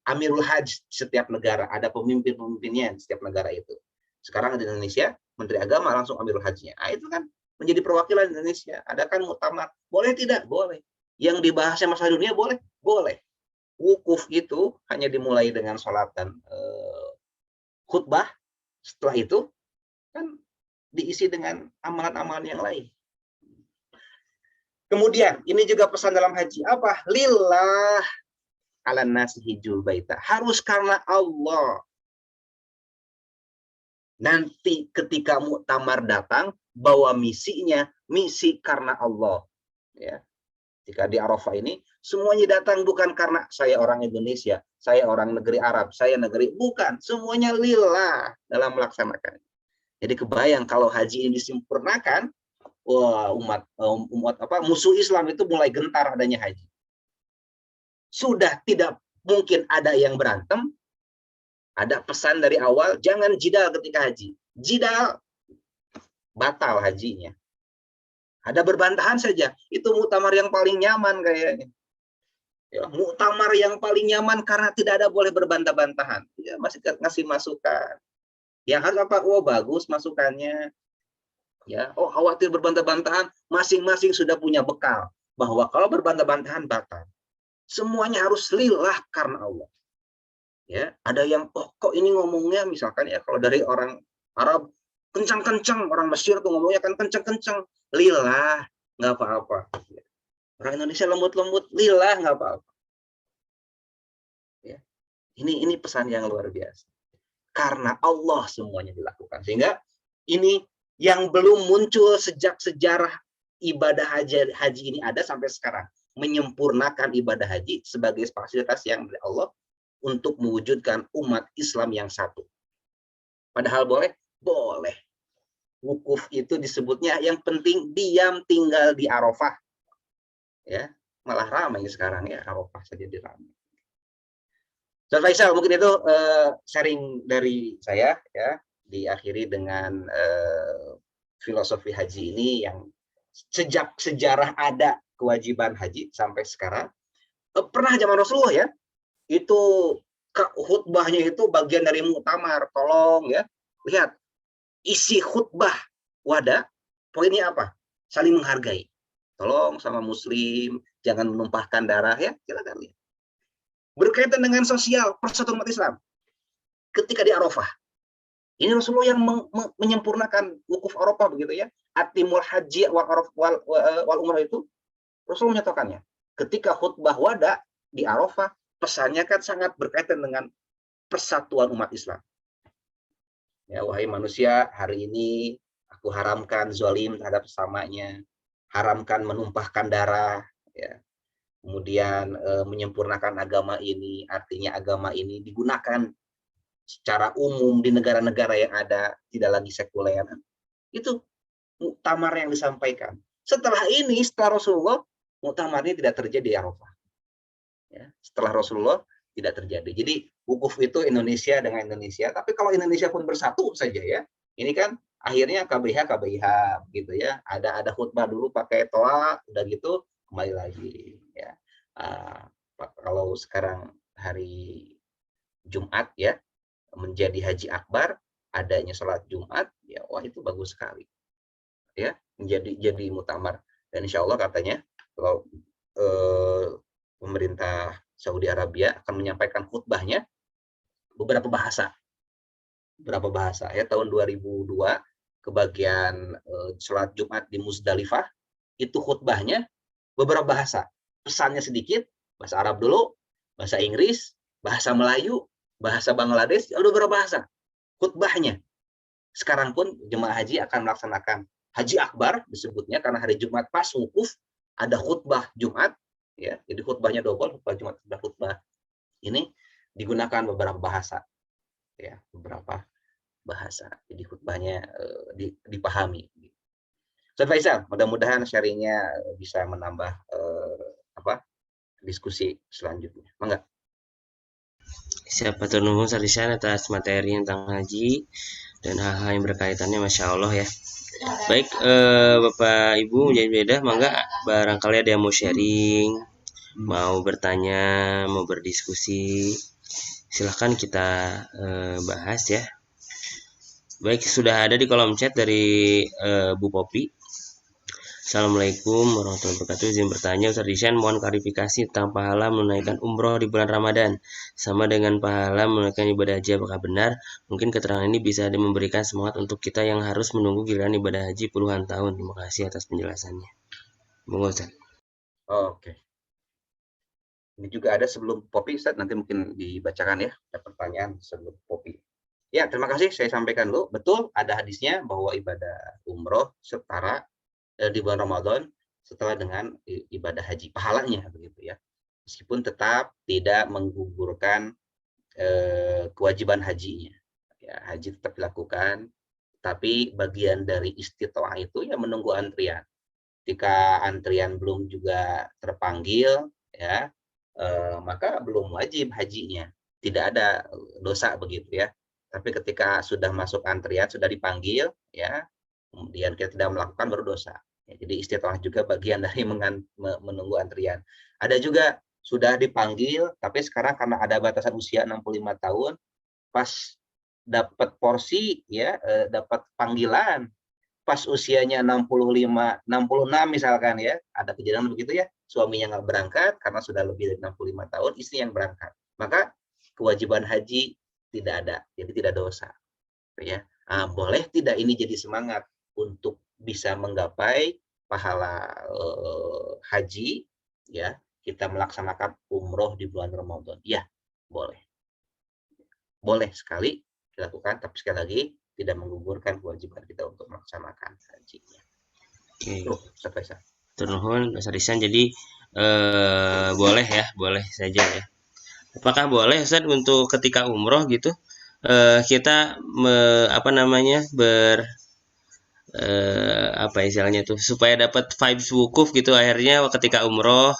[SPEAKER 1] amirul hajj setiap negara, ada pemimpin-pemimpinnya di setiap negara itu. Sekarang di Indonesia Menteri Agama langsung amirul hajjnya. Nah, itu kan menjadi perwakilan Indonesia. Ada kan muktamar, boleh tidak? Boleh. Yang dibahasnya masalah dunia boleh? Boleh. Wukuf itu hanya dimulai dengan sholat dan khutbah. Setelah itu kan diisi dengan amalan-amalan yang lain. Kemudian, ini juga pesan dalam haji. Apa? Lillah ala nasi hijul baita. Harus karena Allah. Nanti ketika muktamar datang, bawa misinya, misi karena Allah. Ya. Jika di Arafah ini, semuanya datang bukan karena saya orang Indonesia, saya orang negeri Arab, saya negeri, bukan. Semuanya lillah dalam melaksanakan. Jadi kebayang kalau haji ini disempurnakan, wah, musuh Islam itu mulai gentar adanya haji. Sudah tidak mungkin ada yang berantem. Ada pesan dari awal, jangan jidal ketika haji. Jidal, batal hajinya. Ada berbantahan saja, itu muktamar yang paling nyaman kayaknya. Ya, muktamar yang paling nyaman karena tidak ada boleh berbantah-bantahan. Ya, masih ngasih masukan. Yang harus apa? Oh, bagus masukannya. Ya, oh khawatir berbantah-bantahan, masing-masing sudah punya bekal bahwa kalau berbantah-bantahan batal. Semuanya harus lillah karena Allah. Ya, ada yang kok ini ngomongnya misalkan ya, kalau dari orang Arab kencang-kencang, orang Mesir tuh ngomongnya kan kencang-kencang, lillah, nggak apa-apa. Orang Indonesia lembut-lembut, lillah, nggak apa-apa. Ya. Ini pesan yang luar biasa. Karena Allah semuanya dilakukan. Sehingga ini yang belum muncul sejak sejarah ibadah haji ini ada sampai sekarang. Menyempurnakan ibadah haji sebagai fasilitas yang dari Allah untuk mewujudkan umat Islam yang satu. Padahal boleh? Boleh. Wukuf itu disebutnya yang penting diam tinggal di Arafah. Ya, malah ramai sekarang ya, Arafah saja diramai. Ustaz Faisal, mungkin itu sharing dari saya ya, diakhiri dengan filosofi haji ini yang sejak sejarah ada kewajiban haji sampai sekarang. Pernah zaman Rasulullah ya, itu khutbahnya itu bagian dari muktamar. Tolong ya, lihat isi khutbah wada, poinnya apa? Saling menghargai. Tolong sama muslim, jangan menumpahkan darah ya, silakan lihat. Berkaitan dengan sosial persatuan umat Islam ketika di Arafah. Ini Rasulullah yang menyempurnakan wukuf Arafah begitu ya. Atimul haji wal umrah itu Rasulullah menyatakannya. Ketika khutbah wada di Arafah, pesannya kan sangat berkaitan dengan persatuan umat Islam. Ya, wahai manusia, hari ini aku haramkan zalim terhadap sesamanya, haramkan menumpahkan darah, ya. Kemudian menyempurnakan agama ini, artinya agama ini digunakan secara umum di negara-negara yang ada, tidak lagi sekuler. Itu muktamar yang disampaikan. Setelah ini, setelah Rasulullah, muktamar ini tidak terjadi di Arafah. Ya, setelah Rasulullah tidak terjadi. Jadi wukuf itu Indonesia dengan Indonesia, tapi kalau Indonesia pun bersatu saja ya, ini kan akhirnya KBH gitu ya. Ada khutbah dulu pakai toa, udah gitu kembali lagi ya. Kalau sekarang hari Jumat ya, menjadi haji akbar, adanya sholat Jumat ya, wah itu bagus sekali ya, jadi muktamar. Dan insya Allah katanya kalau pemerintah Saudi Arabia akan menyampaikan khutbahnya beberapa bahasa ya. Tahun 2002 kebagian sholat Jumat di Musdalifah itu khutbahnya beberapa bahasa, pesannya sedikit, bahasa Arab dulu, bahasa Inggris, bahasa Melayu, bahasa Bangladesh, ada beberapa bahasa khutbahnya. Sekarang pun jemaah haji akan melaksanakan haji akbar disebutnya karena hari Jumat pas wukuf ada khutbah Jumat ya, jadi khutbahnya double, khutbah Jumat dan khutbah ini digunakan beberapa bahasa ya, beberapa bahasa, jadi khutbahnya dipahami. Ustaz Faisal, mudah-mudahan sharingnya bisa menambah diskusi selanjutnya. Mangga.
[SPEAKER 2] Siapa tuh nuhun sarisan atas materi tentang haji dan hal-hal yang berkaitannya, Masya Allah ya. Baik, Bapak Ibu beda, mangga barangkali ada yang mau sharing, mau bertanya, mau berdiskusi, silahkan kita bahas ya. Baik, sudah ada di kolom chat dari Bu Popi. Assalamualaikum warahmatullahi wabarakatuh. Izin bertanya, Ustaz Rishan, mohon klarifikasi tentang pahala menunaikan umroh di bulan Ramadan sama dengan pahala menunaikan ibadah haji, apakah benar? Mungkin keterangan ini bisa memberikan semangat untuk kita yang harus menunggu giliran ibadah haji puluhan tahun. Terima kasih atas penjelasannya. Monggo Ustaz.
[SPEAKER 1] Oke. Ini juga ada sebelum Popi, Ustaz, nanti mungkin dibacakan ya, ada pertanyaan sebelum Popi. Ya, terima kasih, saya sampaikan dulu. Betul, ada hadisnya bahwa ibadah umroh setara di bulan Ramadan setelah dengan ibadah haji, pahalanya begitu ya. Meskipun tetap tidak menggugurkan kewajiban hajinya. Ya, haji tetap dilakukan, tapi bagian dari istitoah itu ya menunggu antrian. Jika antrian belum juga terpanggil, ya maka belum wajib hajinya. Tidak ada dosa begitu ya. Tapi ketika sudah masuk antrian, sudah dipanggil, ya kemudian kita tidak melakukan, baru dosa. Ya, jadi istitoah juga bagian dari menunggu antrian. Ada juga sudah dipanggil, tapi sekarang karena ada batasan usia 65 tahun, pas dapat porsi ya, dapat panggilan pas usianya 65, 66 misalkan ya, ada kejadian begitu ya, suaminya nggak berangkat karena sudah lebih dari 65 tahun, istri yang berangkat. Maka kewajiban haji tidak ada, jadi tidak dosa. ya. Boleh tidak ini jadi semangat untuk bisa menggapai pahala haji, ya, kita melaksanakan umroh di bulan Ramadan? Ya, boleh. Boleh sekali dilakukan, tapi sekali lagi tidak menggugurkan kewajiban kita untuk melaksanakan hajinya.
[SPEAKER 2] Oke.
[SPEAKER 1] Tuh, sampai sana.
[SPEAKER 2] Turnuhun Sarisan, jadi boleh ya, boleh saja ya. Apakah boleh Ustaz untuk ketika umroh gitu kita apa namanya apa istilahnya tuh supaya dapat vibes wukuf gitu akhirnya ketika umroh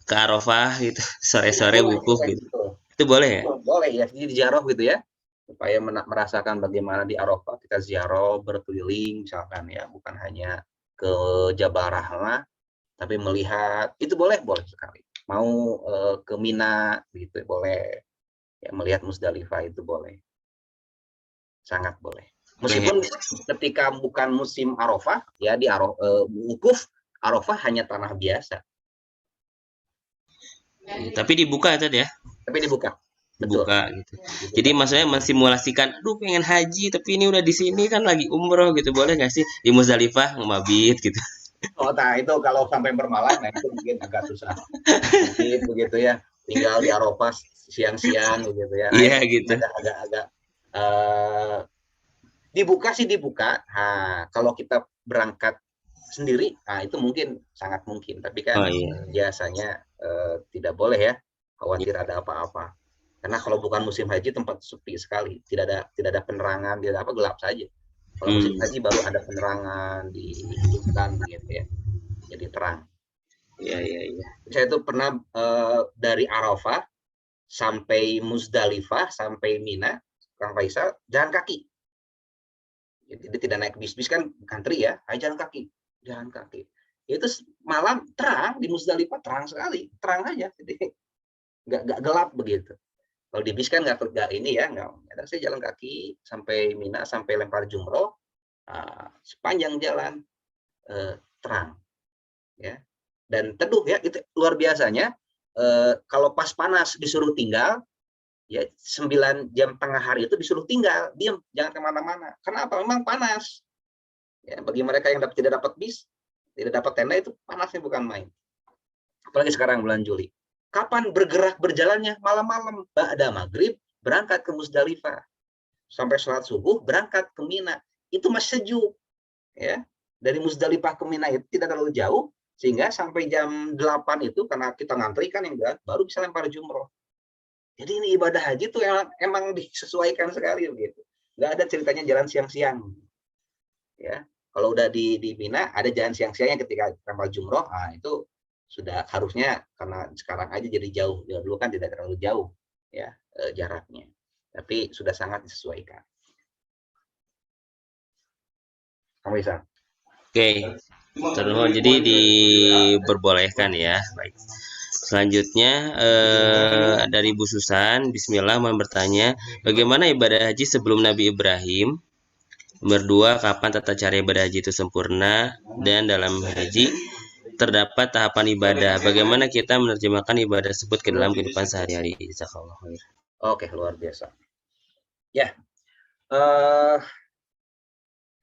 [SPEAKER 2] ke Arafah gitu sore-sore wukuf
[SPEAKER 1] Boleh,
[SPEAKER 2] gitu.
[SPEAKER 1] betul.
[SPEAKER 2] Itu boleh ya?
[SPEAKER 1] Boleh ya, jadi ziarah gitu ya, supaya merasakan bagaimana di Arafah kita ziarah berkeliling misalkan ya, bukan hanya ke Jabal Rahmah, tapi melihat itu boleh sekali. Mau ke Mina gitu boleh, ya, melihat Musdalifah itu boleh, sangat boleh. Meskipun ketika bukan musim Arafah ya, di wukuf Arafah hanya tanah biasa.
[SPEAKER 2] Tapi dibuka tadi ya?
[SPEAKER 1] Tapi dibuka. Betul.
[SPEAKER 2] Buka gitu. Jadi maksudnya mensimulasikan, aduh pengen haji tapi ini udah di sini kan lagi umroh gitu, boleh nggak sih di Musdalifah ngemabit gitu?
[SPEAKER 1] Nah itu kalau sampai bermalam, nah itu mungkin agak susah. Mungkin begitu ya, tinggal di Arafah siang-siang begitu ya. Nah
[SPEAKER 2] Iya
[SPEAKER 1] itu
[SPEAKER 2] gitu.
[SPEAKER 1] agak dibuka sih dibuka. Kalau kita berangkat sendiri, itu mungkin sangat mungkin. Tapi kan
[SPEAKER 2] Oh iya.
[SPEAKER 1] biasanya tidak boleh ya, khawatir ada apa-apa. Karena kalau bukan musim haji tempat sepi sekali, tidak ada penerangan, tidak apa, gelap saja. Kalau musim haji baru ada penerangan dihidupkan begitu ya, jadi terang.
[SPEAKER 2] Iya iya iya.
[SPEAKER 1] Saya itu pernah dari Arafah sampai Musdalifah sampai Mina, Kang Faisal jalan kaki. Jadi tidak naik bis kan country ya, jalan kaki. Itu malam terang di Musdalifah, terang sekali, terang aja, jadi nggak gelap begitu. Kalau di bis kan nggak ini ya, nggak. Saya jalan kaki sampai Mina, sampai lempar jumroh, sepanjang jalan terang, ya. Dan teduh ya, itu luar biasanya. Kalau pas panas disuruh tinggal, ya 9 jam tengah hari itu disuruh tinggal, diam, jangan kemana-mana. Kenapa? Memang panas. Ya, bagi mereka yang tidak dapat bis, tidak dapat tenda, itu panasnya bukan main. Apalagi sekarang bulan Juli. Kapan bergerak berjalannya? Malam-malam. Ba'da maghrib berangkat ke Musdalifah. Sampai sholat subuh berangkat ke Mina. Itu masih sejuk. Ya. Dari Musdalifah ke Mina itu tidak terlalu jauh, sehingga sampai jam 8 itu, karena kita ngantri kan yang baru bisa lempar jumroh. Jadi ini ibadah haji tuh emang disesuaikan sekali begitu. Nggak ada ceritanya jalan siang-siang. Ya, kalau udah di Mina ada jalan siang-siangnya ketika lempar jumroh, itu sudah harusnya, karena sekarang aja jadi jauh. Ya, dulu kan tidak terlalu jauh ya jaraknya, tapi sudah sangat disesuaikan. Kamu bisa.
[SPEAKER 2] Oke. Terus jadi diperbolehkan ya. Baik. Selanjutnya dari Bu Susan, Bismillah mau bertanya, bagaimana ibadah haji sebelum Nabi Ibrahim? Nomor 2, kapan tata cara ibadah haji itu sempurna? Dan dalam haji terdapat tahapan ibadah. Bagaimana kita menerjemahkan ibadah tersebut ke dalam kehidupan sehari-hari? Jazakallah khair.
[SPEAKER 1] Oke, luar biasa. Ya,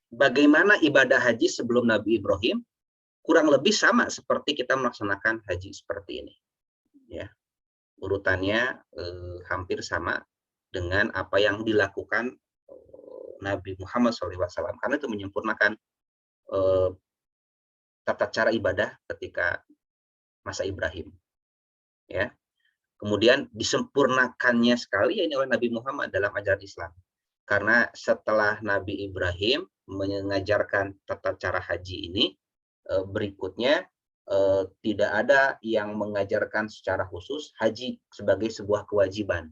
[SPEAKER 1] bagaimana ibadah haji sebelum Nabi Ibrahim? Kurang lebih sama seperti kita melaksanakan haji seperti ini. Ya, urutannya hampir sama dengan apa yang dilakukan Nabi Muhammad SAW, karena itu menyempurnakan tata cara ibadah ketika masa Ibrahim. Ya, kemudian disempurnakannya sekali ini oleh Nabi Muhammad dalam ajaran Islam. Karena setelah Nabi Ibrahim mengajarkan tata cara haji ini, berikutnya tidak ada yang mengajarkan secara khusus haji sebagai sebuah kewajiban.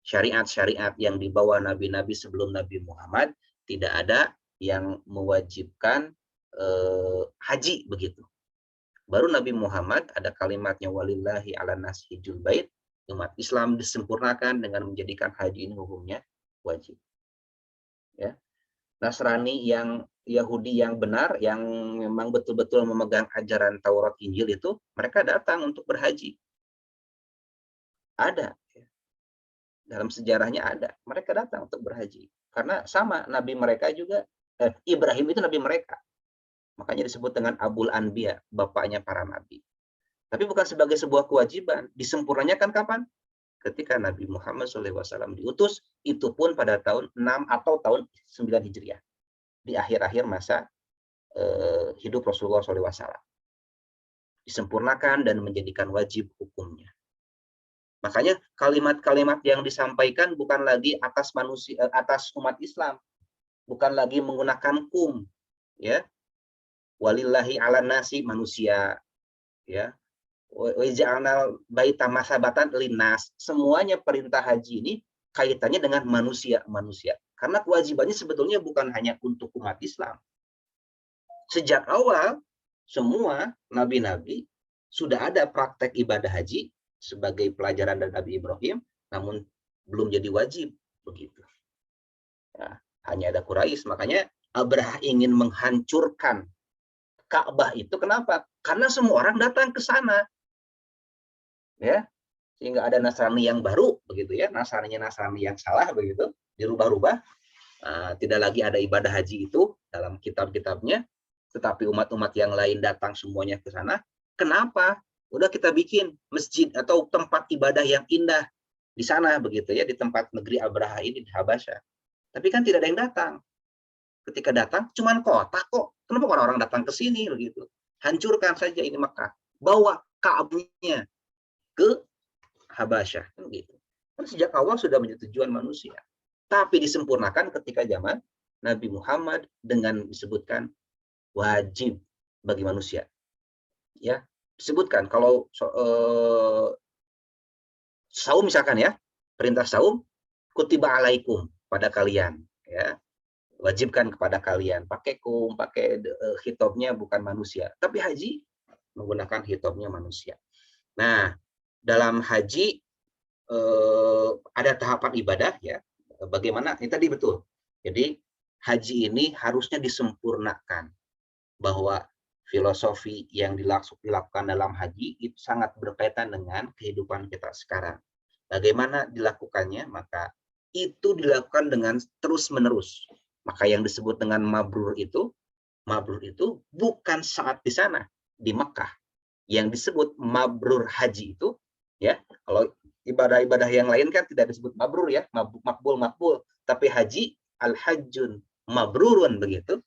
[SPEAKER 1] Syariat-syariat yang dibawa nabi-nabi sebelum Nabi Muhammad tidak ada yang mewajibkan haji begitu. Baru Nabi Muhammad ada kalimatnya walillahi ala nas hijjul bait, umat Islam disempurnakan dengan menjadikan haji ini hukumnya wajib. Ya. Nasrani yang Yahudi yang benar, yang memang betul-betul memegang ajaran Taurat Injil itu, mereka datang untuk berhaji. Ada. dalam sejarahnya ada. Mereka datang untuk berhaji. Karena sama, nabi mereka juga, Ibrahim itu nabi mereka. Makanya disebut dengan Abul Anbiya, bapaknya para nabi. Tapi bukan sebagai sebuah kewajiban. Disempurnakan kapan? Ketika Nabi Muhammad SAW diutus, itu pun pada tahun 6 atau tahun 9 Hijriah. Di akhir-akhir masa hidup Rasulullah SAW. Disempurnakan dan menjadikan wajib hukumnya. Makanya kalimat-kalimat yang disampaikan bukan lagi atas manusia, atas umat Islam, bukan lagi menggunakan kum, ya. Walillahi ala nasi, manusia, ya. Waja'alna baita masabatan linnas. Semuanya perintah haji ini kaitannya dengan manusia. Karena kewajibannya sebetulnya bukan hanya untuk umat Islam. Sejak awal semua nabi-nabi sudah ada praktek ibadah haji sebagai pelajaran dari Nabi Ibrahim, namun belum jadi wajib begitu. Ya, hanya ada Quraisy, makanya Abraha ingin menghancurkan Ka'bah itu. Kenapa? Karena semua orang datang ke sana, ya, sehingga ada Nasrani yang baru begitu ya, Nasrani yang salah begitu, dirubah-rubah. Tidak lagi ada ibadah haji itu dalam kitab-kitabnya, tetapi umat-umat yang lain datang semuanya ke sana. Kenapa? Udah kita bikin masjid atau tempat ibadah yang indah di sana begitu ya, di tempat negeri Abraha ini di Habasyah. Tapi kan tidak ada yang datang. Ketika datang cuman kota kok. Kenapa orang-orang datang ke sini begitu? Hancurkan saja ini Mekah. Bawa Ka'bahnya ke Habasyah kan gitu. Kan sejak awal sudah menjadi tujuan manusia. Tapi disempurnakan ketika zaman Nabi Muhammad dengan disebutkan wajib bagi manusia. Ya, disebutkan kalau saum misalkan ya, perintah saum kutiba alaikum pada kalian ya, wajibkan kepada kalian, pakai kum, pakai hitobnya bukan manusia, tapi haji menggunakan hitobnya manusia. Nah, dalam haji ada tahapan ibadah ya, bagaimana ini tadi betul. Jadi haji ini harusnya disempurnakan, bahwa filosofi yang dilakukan dalam haji itu sangat berkaitan dengan kehidupan kita sekarang. Bagaimana dilakukannya? Maka itu dilakukan dengan terus-menerus. Maka yang disebut dengan mabrur itu bukan saat di sana, di Mekah. Yang disebut mabrur haji itu, ya, kalau ibadah-ibadah yang lain kan tidak disebut mabrur ya, makbul, tapi haji al-hajjun mabrurun begitu.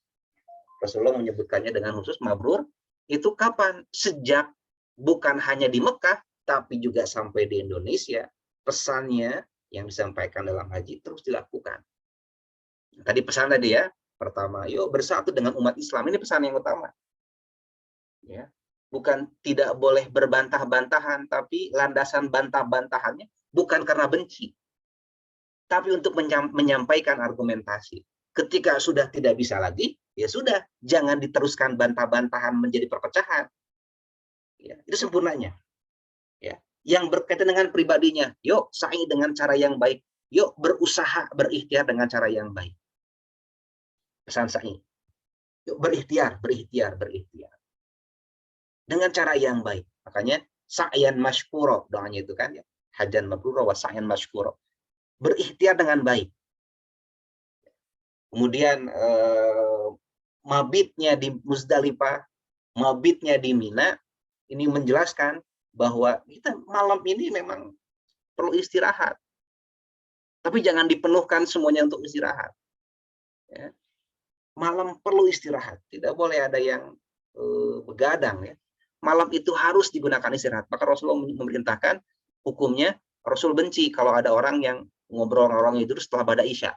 [SPEAKER 1] Rasulullah menyebutkannya dengan khusus mabrur. Itu kapan? Sejak bukan hanya di Mekah, tapi juga sampai di Indonesia, pesannya yang disampaikan dalam haji terus dilakukan. Tadi pesan tadi ya, pertama, yuk bersatu dengan umat Islam. Ini pesan yang utama. Ya, bukan tidak boleh berbantah-bantahan, tapi landasan bantah-bantahannya bukan karena benci, tapi untuk menyampaikan argumentasi. Ketika sudah tidak bisa lagi, ya sudah, jangan diteruskan bantah-bantahan menjadi perpecahan. Ya, itu sempurnanya. Ya, yang berkaitan dengan pribadinya, yuk sa'i dengan cara yang baik, yuk berusaha berikhtiar dengan cara yang baik. Pesan sa'i. Yuk berikhtiar dengan cara yang baik. Makanya sa'yan masykuro, doanya itu kan ya, hajan mabruro wa sa'yan masykuro. Berikhtiar dengan baik. Kemudian mabitnya di Muzdalifah, mabitnya di Mina, ini menjelaskan bahwa kita malam ini memang perlu istirahat. Tapi jangan dipenuhkan semuanya untuk istirahat. Ya. Malam perlu istirahat, tidak boleh ada yang begadang ya. Malam itu harus digunakan istirahat. Maka Rasulullah memerintahkan, hukumnya Rasul benci kalau ada orang yang ngobrol itu setelah pada Isya.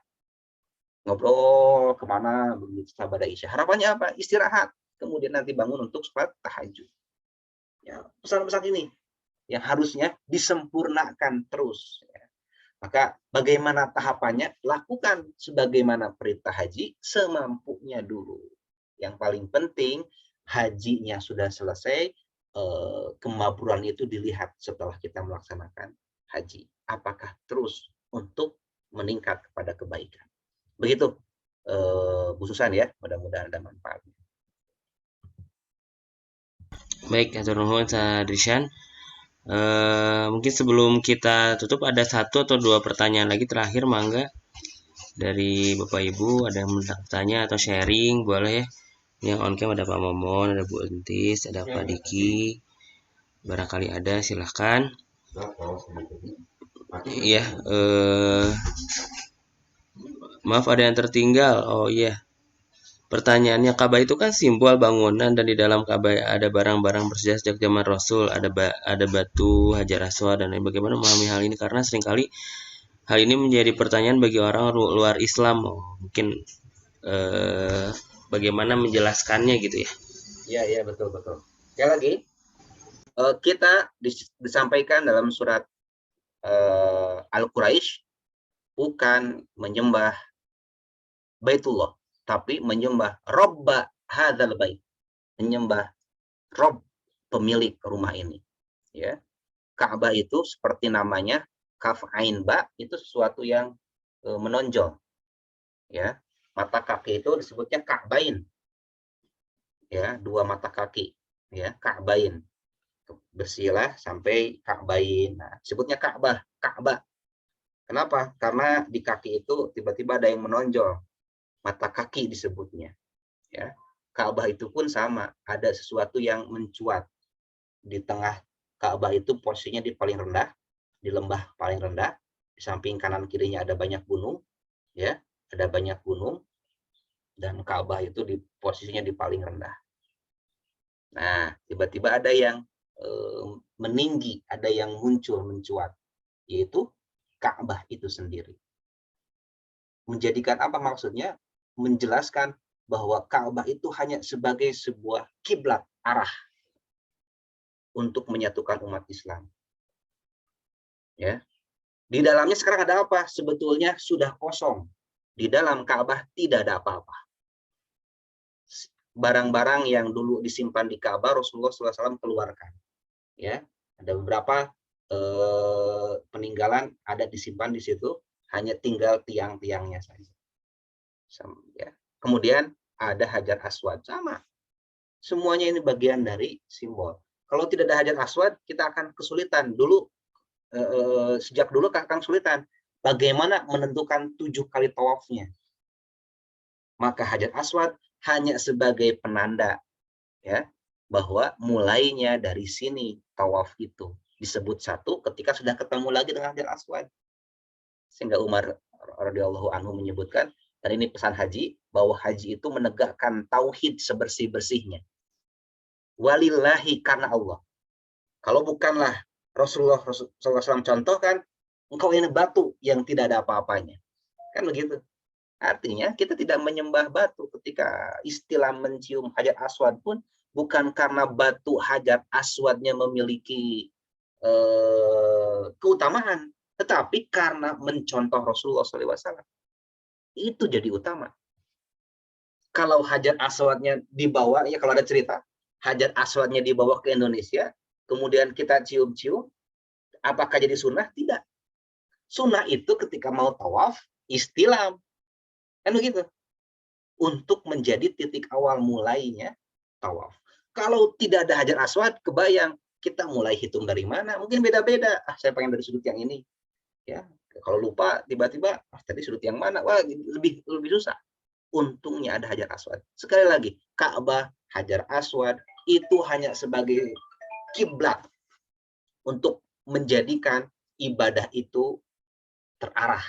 [SPEAKER 1] Ngobrol kemana begitu setelah pada Isya. Harapannya apa? Istirahat. Kemudian nanti bangun untuk sholat tahajud. Ya, pesan-pesan ini yang harusnya disempurnakan terus. Ya. Maka bagaimana tahapannya? Lakukan sebagaimana perintah haji semampunya dulu. Yang paling penting, hajinya sudah selesai, kemabruran itu dilihat setelah kita melaksanakan haji. Apakah terus untuk meningkat kepada kebaikan. Begitu, Bu Susan ya, mudah-mudahan ada manfaatnya.
[SPEAKER 2] Baik, hatur nuhun Sa Drishan. Mungkin sebelum kita tutup ada 1 atau 2 pertanyaan lagi terakhir, mangga dari Bapak Ibu ada yang bertanya atau sharing boleh ya. Yang on cam ada Pak Momon, ada Bu Entis, ada Pak Diki. Barangkali ada, silahkan. Iya, maaf ada yang tertinggal. Oh iya. Pertanyaannya, Ka'bah itu kan simbol bangunan dan di dalam Ka'bah ada barang-barang bersejarah sejak zaman Rasul, ada batu, Hajar Aswad dan lain. Bagaimana memahami hal ini? Karena seringkali hal ini menjadi pertanyaan bagi orang luar Islam. Oh, mungkin bagaimana menjelaskannya gitu ya?
[SPEAKER 1] Iya, iya, betul, betul. Sekali lagi, kita disampaikan dalam surat Al-Quraisy bukan menyembah Baitullah, tapi menyembah Robba hadzal bait, menyembah Rob, pemilik rumah ini. Ya, Ka'bah itu seperti namanya, kaf ain ba, itu sesuatu yang menonjol. Ya, mata kaki itu disebutnya Ka'bain. Ya, 2 mata kaki. Ya, Ka'bain. Bersilah sampai Ka'bain. Nah, disebutnya Ka'bah, Ka'bah. Kenapa? Karena di kaki itu tiba-tiba ada yang menonjol. Mata kaki disebutnya. Ya, Ka'bah itu pun sama, ada sesuatu yang mencuat di tengah. Ka'bah itu posisinya di paling rendah, di lembah paling rendah, di samping kanan kirinya ada banyak gunung, ya, ada banyak gunung, dan Ka'bah itu di posisinya di paling rendah. Nah, tiba-tiba ada yang meninggi, ada yang muncul mencuat, yaitu Ka'bah itu sendiri. Menjadikan apa maksudnya? Menjelaskan bahwa Ka'bah itu hanya sebagai sebuah kiblat arah untuk menyatukan umat Islam. Ya, di dalamnya sekarang ada apa? Sebetulnya sudah kosong. Di dalam Ka'bah tidak ada apa-apa. Barang-barang yang dulu disimpan di Ka'bah Rasulullah SAW keluarkan. Ya, ada beberapa peninggalan ada disimpan di situ, hanya tinggal tiang-tiangnya saja. Ya. Kemudian ada Hajar Aswad, sama. Semuanya ini bagian dari simbol. Kalau tidak ada Hajar Aswad, kita akan kesulitan. Sejak dulu akan kesulitan. Bagaimana menentukan 7 kali tawafnya? Maka Hajar Aswad hanya sebagai penanda, ya, bahwa mulainya dari sini tawaf itu disebut satu ketika sudah ketemu lagi dengan Hajar Aswad. Sehingga Umar radhiyallahu anhu menyebutkan, dan ini pesan haji, bahwa haji itu menegakkan tauhid sebersih-bersihnya. Walillahi, karena Allah. Kalau bukanlah Rasulullah SAW contohkan, engkau ini batu yang tidak ada apa-apanya. Kan begitu. Artinya kita tidak menyembah batu. Ketika istilah mencium Hajar Aswad pun bukan karena batu Hajar Aswadnya memiliki keutamaan, tetapi karena mencontoh Rasulullah SAW. Itu jadi utama. Kalau Hajar Aswadnya dibawa, ya kalau ada cerita, Hajar Aswadnya dibawa ke Indonesia, kemudian kita cium-cium, apakah jadi sunnah? Tidak. Sunnah itu ketika mau tawaf, istilam. Kan begitu. Untuk menjadi titik awal mulainya tawaf. Kalau tidak ada Hajar Aswad, kebayang kita mulai hitung dari mana? Mungkin beda-beda. Saya pengen dari sudut yang ini. Ya, kalau lupa tiba-tiba tadi sudut yang mana? Wah, lebih susah. Untungnya ada Hajar Aswad. Sekali lagi, Ka'bah, Hajar Aswad itu hanya sebagai kiblat untuk menjadikan ibadah itu terarah,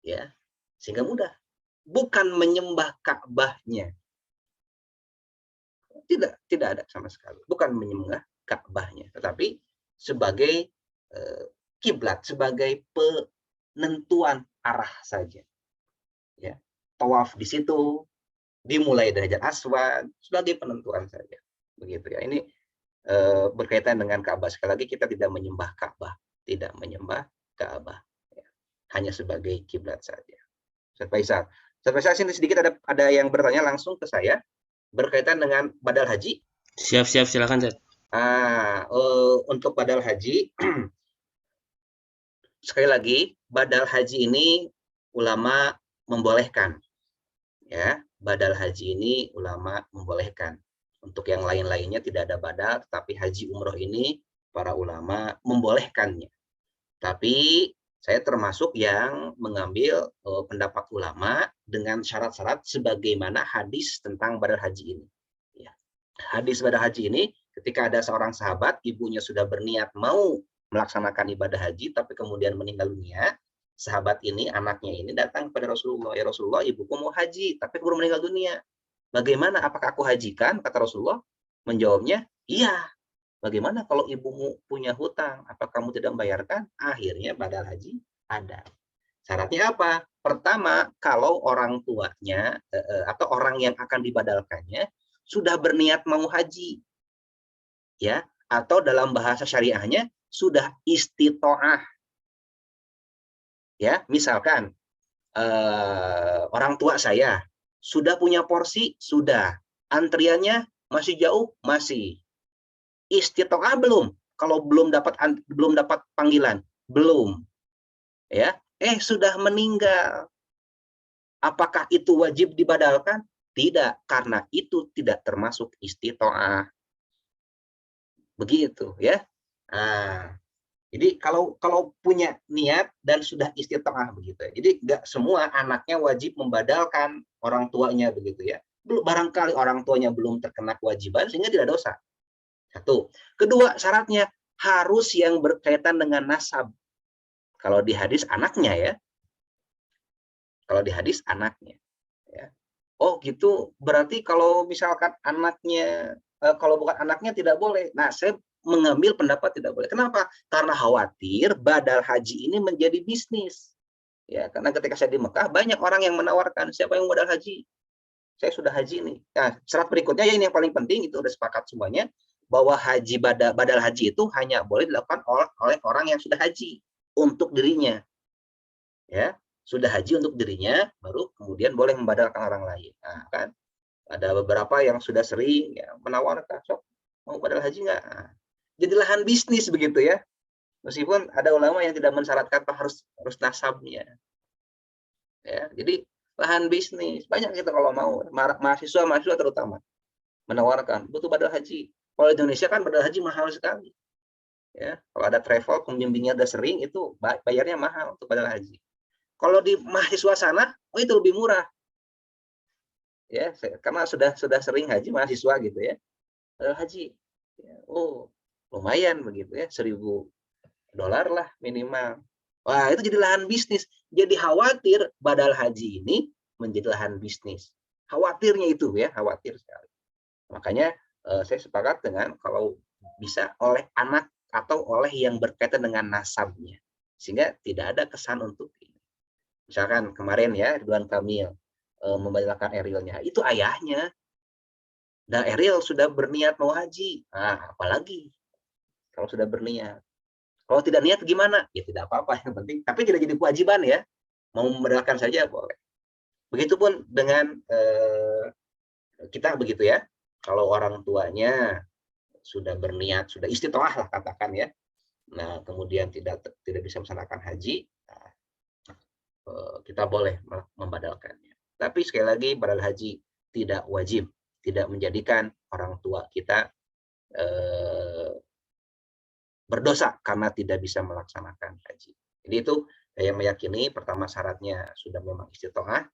[SPEAKER 1] ya, sehingga mudah. Bukan menyembah Ka'bahnya, tidak ada sama sekali. Bukan menyembah Ka'bahnya, tetapi sebagai kiblat, sebagai penentuan arah saja. Ya, tawaf di situ dimulai dari Hajar Aswad sebagai penentuan saja. Begitu ya. Ini berkaitan dengan Ka'bah. Sekali lagi kita tidak menyembah Ka'bah, tidak menyembah Ka'bah. Ya. Hanya sebagai kiblat saja. Ustaz Faisal, sini sedikit ada yang bertanya langsung ke saya berkaitan dengan badal haji.
[SPEAKER 2] Siap, silakan, Zat.
[SPEAKER 1] Untuk badal haji, sekali lagi, badal haji ini ulama membolehkan. Ya, badal haji ini ulama membolehkan. Untuk yang lain-lainnya tidak ada badal, tetapi haji umroh ini para ulama membolehkannya. Tapi saya termasuk yang mengambil pendapat ulama dengan syarat-syarat sebagaimana hadis tentang badal haji ini. Ya. Hadis badal haji ini ketika ada seorang sahabat, ibunya sudah berniat mau melaksanakan ibadah haji, tapi kemudian meninggal dunia. Sahabat ini, anaknya ini datang kepada Rasulullah. Ya Rasulullah, ibuku mau haji, tapi baru meninggal dunia. Bagaimana? Apakah aku hajikan? Kata Rasulullah. Menjawabnya, iya. Bagaimana kalau ibumu punya hutang? Apa kamu tidak membayarkan? Akhirnya badal haji ada. Syaratnya apa? Pertama, kalau orang tuanya atau orang yang akan dibadalkannya sudah berniat mau haji, ya, atau dalam bahasa syariahnya sudah istitoah. Ya, misalkan orang tua saya sudah punya porsi, sudah. Antriannya masih jauh, masih. Istitoah belum. Kalau belum dapat panggilan, belum. Ya, sudah meninggal. Apakah itu wajib dibadalkan? Tidak, karena itu tidak termasuk istitoah. Begitu, ya. Nah, jadi kalau punya niat dan sudah istitoah begitu ya. Jadi nggak semua anaknya wajib membadalkan orang tuanya begitu ya. Barangkali orang tuanya belum terkena kewajiban sehingga tidak dosa. Satu. Kedua, syaratnya harus yang berkaitan dengan nasab. Kalau di hadis anaknya ya. Kalau di hadis anaknya. Ya. Oh gitu, berarti kalau misalkan anaknya, kalau bukan anaknya tidak boleh. Nah, saya mengambil pendapat tidak boleh. Kenapa? Karena khawatir badal haji ini menjadi bisnis. Ya, karena ketika saya di Mekah banyak orang yang menawarkan, siapa yang badal haji? Saya sudah haji nih. Nah, syarat berikutnya ya ini yang paling penting, itu udah sepakat semuanya, bahwa haji badal haji itu hanya boleh dilakukan oleh orang yang sudah haji untuk dirinya. Ya, sudah haji untuk dirinya, baru kemudian boleh membadalkan orang lain. Nah, kan ada beberapa yang sudah sering ya, menawarkan, sok mau badal haji nggak? Nah, jadi lahan bisnis begitu ya. Meskipun ada ulama yang tidak mensyaratkan harus nasabnya. Ya, jadi lahan bisnis banyak kita kalau mau mahasiswa terutama menawarkan butuh badal haji. Kalau di Indonesia kan badal haji mahal sekali. Ya, kalau ada travel pembimbingnya udah sering itu bayarnya mahal untuk badal haji. Kalau di mahasiswa sana, oh itu lebih murah. Ya, karena sudah sering haji mahasiswa gitu ya. Badal haji. Ya, oh, lumayan begitu ya, $1.000 lah minimal. Wah, itu jadi lahan bisnis. Jadi khawatir badal haji ini menjadi lahan bisnis. Khawatirnya itu ya, khawatir sekali. Makanya saya sepakat dengan kalau bisa oleh anak atau oleh yang berkaitan dengan nasabnya. Sehingga tidak ada kesan untuk ini. Misalkan kemarin ya Ridwan Kamil membadalkan Erilnya, itu ayahnya. Dan Eril sudah berniat mau haji. Nah, apalagi kalau sudah berniat. Kalau tidak niat gimana? Ya tidak apa-apa, yang penting. Tapi tidak jadi kewajiban ya. Mau membadalkan saja boleh. Begitupun dengan kita begitu ya. Kalau orang tuanya sudah berniat, sudah istitoah lah katakan ya. Nah, kemudian tidak bisa melaksanakan haji, nah, kita boleh membadalkannya. Tapi sekali lagi badal haji tidak wajib, tidak menjadikan orang tua kita berdosa karena tidak bisa melaksanakan haji. Jadi itu saya meyakini pertama syaratnya sudah memang istitoah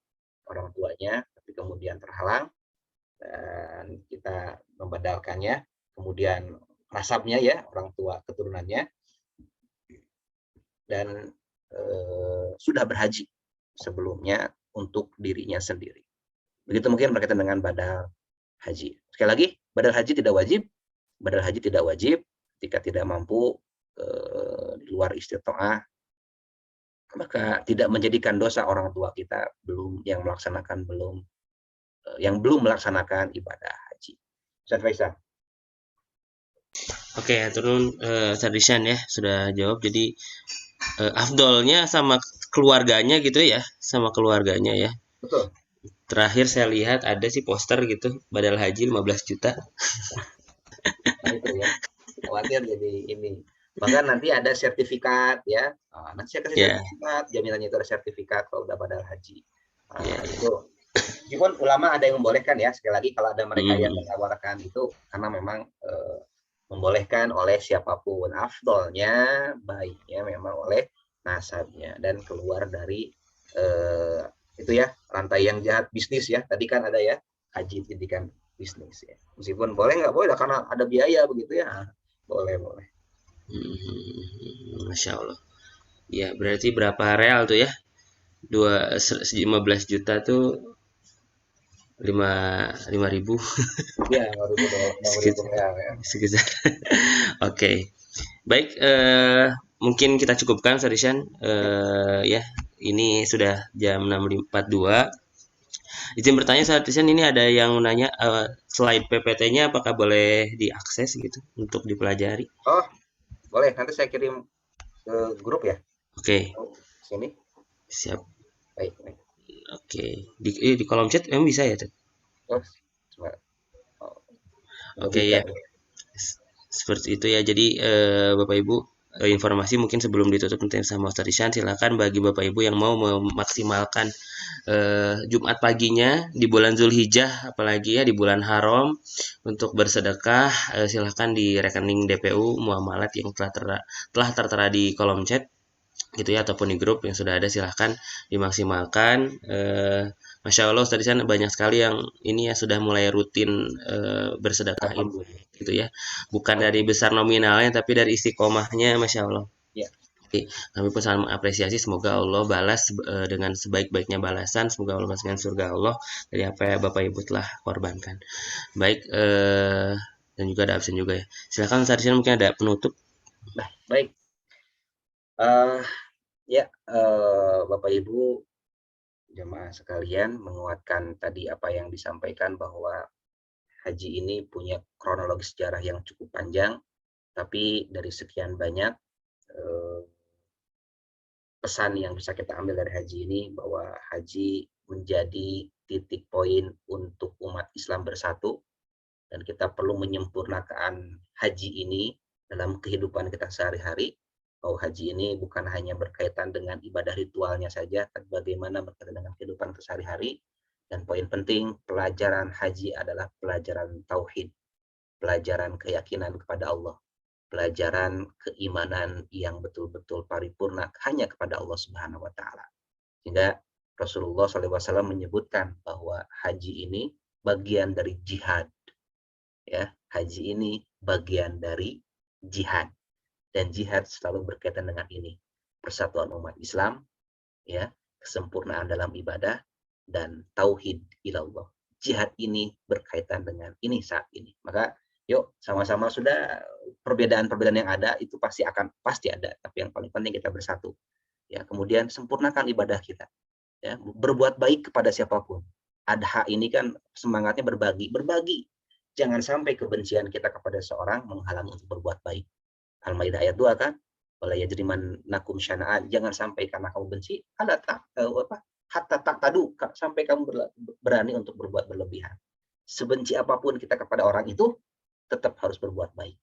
[SPEAKER 1] orang tuanya, tapi kemudian terhalang dan kita membadalkannya, kemudian nasabnya ya orang tua keturunannya, dan sudah berhaji sebelumnya untuk dirinya sendiri. Begitu mungkin berkaitan dengan badal haji. Sekali lagi, badal haji tidak wajib. Badal haji tidak wajib ketika tidak mampu di luar istitoah, maka tidak menjadikan dosa orang tua kita yang belum melaksanakan ibadah haji. Ustaz Faisal.
[SPEAKER 2] Oke, turun Sardisan ya sudah jawab. Jadi afdolnya sama keluarganya gitu ya, sama keluarganya ya.
[SPEAKER 1] Betul.
[SPEAKER 2] Terakhir saya lihat ada sih poster gitu, badal haji 15 juta.
[SPEAKER 1] Nah itu ya, khawatir jadi ini. Bahkan nanti ada sertifikat ya. Nanti saya kasih sertifikat, jaminannya itu ada sertifikat kalau udah badal haji. Itu meskipun ulama ada yang membolehkan ya, sekali lagi kalau ada mereka yang menawarkan itu karena memang membolehkan oleh siapapun. Afdolnya, baiknya memang oleh nasabnya dan keluar dari itu ya, rantai yang jahat bisnis ya. Tadi kan ada ya, haji pendidikan bisnis ya. Meskipun boleh nggak boleh karena ada biaya begitu ya. Boleh, boleh.
[SPEAKER 2] Masya Allah. Ya, berarti berapa real tuh ya? 15 juta tuh 5.000
[SPEAKER 1] Ya, 6.000
[SPEAKER 2] sekitar
[SPEAKER 1] real ya.
[SPEAKER 2] sekitar. Oke. Baik, mungkin kita cukupkan Sarishan. Ya, ini sudah jam 6.42. Izin bertanya Sarishan, ini ada yang menanya slide PPT-nya apakah boleh diakses gitu untuk dipelajari?
[SPEAKER 1] Oh, boleh. Nanti saya kirim ke grup ya.
[SPEAKER 2] Oke,
[SPEAKER 1] Sini.
[SPEAKER 2] siap.
[SPEAKER 1] Baik, baik.
[SPEAKER 2] Oke, di kolom chat emang bisa ya tuh?
[SPEAKER 1] Oh, coba. Oh,
[SPEAKER 2] Oke
[SPEAKER 1] logika
[SPEAKER 2] ya.
[SPEAKER 1] ini.
[SPEAKER 2] Seperti itu ya. Jadi Bapak Ibu, informasi mungkin sebelum ditutup nanti sama Ustaz Isyan, silakan bagi Bapak Ibu yang mau memaksimalkan Jumat paginya di bulan Zulhijjah, apalagi ya di bulan haram untuk bersedekah, silakan di rekening DPU muamalat yang telah tertera di kolom chat gitu ya, ataupun di grup yang sudah ada, silahkan dimaksimalkan. Masya Allah Ustaz di sana banyak sekali yang ini ya sudah mulai rutin bersedekah ini
[SPEAKER 1] Alhamdulillah.
[SPEAKER 2] gitu ya, bukan dari besar nominalnya tapi dari istiqomahnya, Masya Allah.
[SPEAKER 1] Ya.
[SPEAKER 2] Oke, kami pun sangat mengapresiasi, semoga Allah balas dengan sebaik-baiknya balasan, semoga Allah balas dengan surga Allah dari apa yang Bapak Ibu telah korbankan. Baik, dan juga ada absen juga ya, silakan Ustaz di sana mungkin ada penutup.
[SPEAKER 1] Nah, baik. Ya, Bapak Ibu jemaah sekalian, menguatkan tadi apa yang disampaikan bahwa haji ini punya kronologi sejarah yang cukup panjang, tapi dari sekian banyak pesan yang bisa kita ambil dari haji ini, bahwa haji menjadi titik poin untuk umat Islam bersatu, dan kita perlu menyempurnakan haji ini dalam kehidupan kita sehari-hari. Bahwa haji ini bukan hanya berkaitan dengan ibadah ritualnya saja, tapi bagaimana berkaitan dengan kehidupan sehari-hari. Dan poin penting, pelajaran haji adalah pelajaran tauhid, pelajaran keyakinan kepada Allah, pelajaran keimanan yang betul-betul paripurna hanya kepada Allah Subhanahu wa taala. Sehingga Rasulullah SAW menyebutkan bahwa haji ini bagian dari jihad. Ya, haji ini bagian dari jihad, dan jihad selalu berkaitan dengan ini, persatuan umat Islam, ya, kesempurnaan dalam ibadah, dan tauhid ilallah. Jihad ini berkaitan dengan ini saat ini. Maka yuk sama-sama, sudah perbedaan-perbedaan yang ada itu pasti ada, tapi yang paling penting kita bersatu. Ya, kemudian sempurnakan ibadah kita. Ya, berbuat baik kepada siapapun. Adha ini kan semangatnya berbagi. Jangan sampai kebencian kita kepada seorang menghalangi untuk berbuat baik. Al-Maidah ayat 2 kan, wala yajrimannakum syana'an, jangan sampai karena kamu benci hatta taqtadu, sampai kamu berani untuk berbuat berlebihan. Sebenci apapun kita kepada orang itu, tetap harus berbuat baik.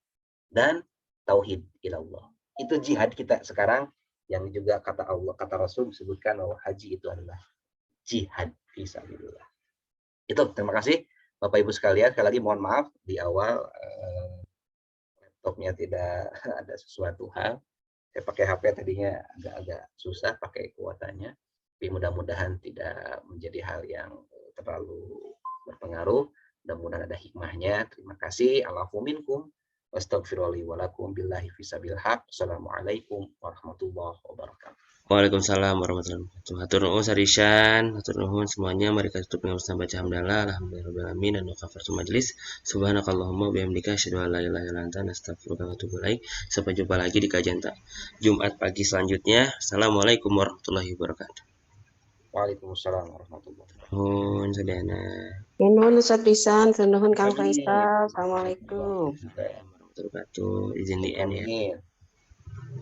[SPEAKER 1] Dan tauhid ilallah. Itu jihad kita sekarang, yang juga kata Allah, kata Rasul disebutkan bahwa haji itu adalah jihad fisabilillah. Itu, terima kasih Bapak Ibu sekalian. Sekali lagi mohon maaf di awal laptopnya tidak ada sesuatu hal. Saya pakai HP tadinya agak-agak susah pakai kuotanya, tapi mudah-mudahan tidak menjadi hal yang terlalu berpengaruh. Mudah-mudahan ada hikmahnya. Terima kasih. Alafu minkum. Wastaghfirullahi walakum billahi fisabil haq. Assalamualaikum warahmatullahi wabarakatuh.
[SPEAKER 2] Waalaikumsalam warahmatullahi wabarakatuh. Hatur nuhun Sarishan, hatur nuhun semuanya. Mari kita tutup dengan baca hamdalah, alhamdulillahirabbil alamin, dan kafaratul majelis. Subhanakallahumma bihamdika asyhadu an la ilaha illa anta astaghfiruka wa atubu ilaik. Sampai jumpa lagi di kajian Jumat pagi selanjutnya. Assalamualaikum warahmatullahi wabarakatuh.
[SPEAKER 1] Waalaikumsalam warahmatullahi wabarakatuh.
[SPEAKER 2] Nuhun sadayana.
[SPEAKER 3] Nuhun Ustaz Bisan, nuhun Kang Faisal. Assalamualaikum.
[SPEAKER 2] Warahmatullahi wabarakatuh. Izin di end ya.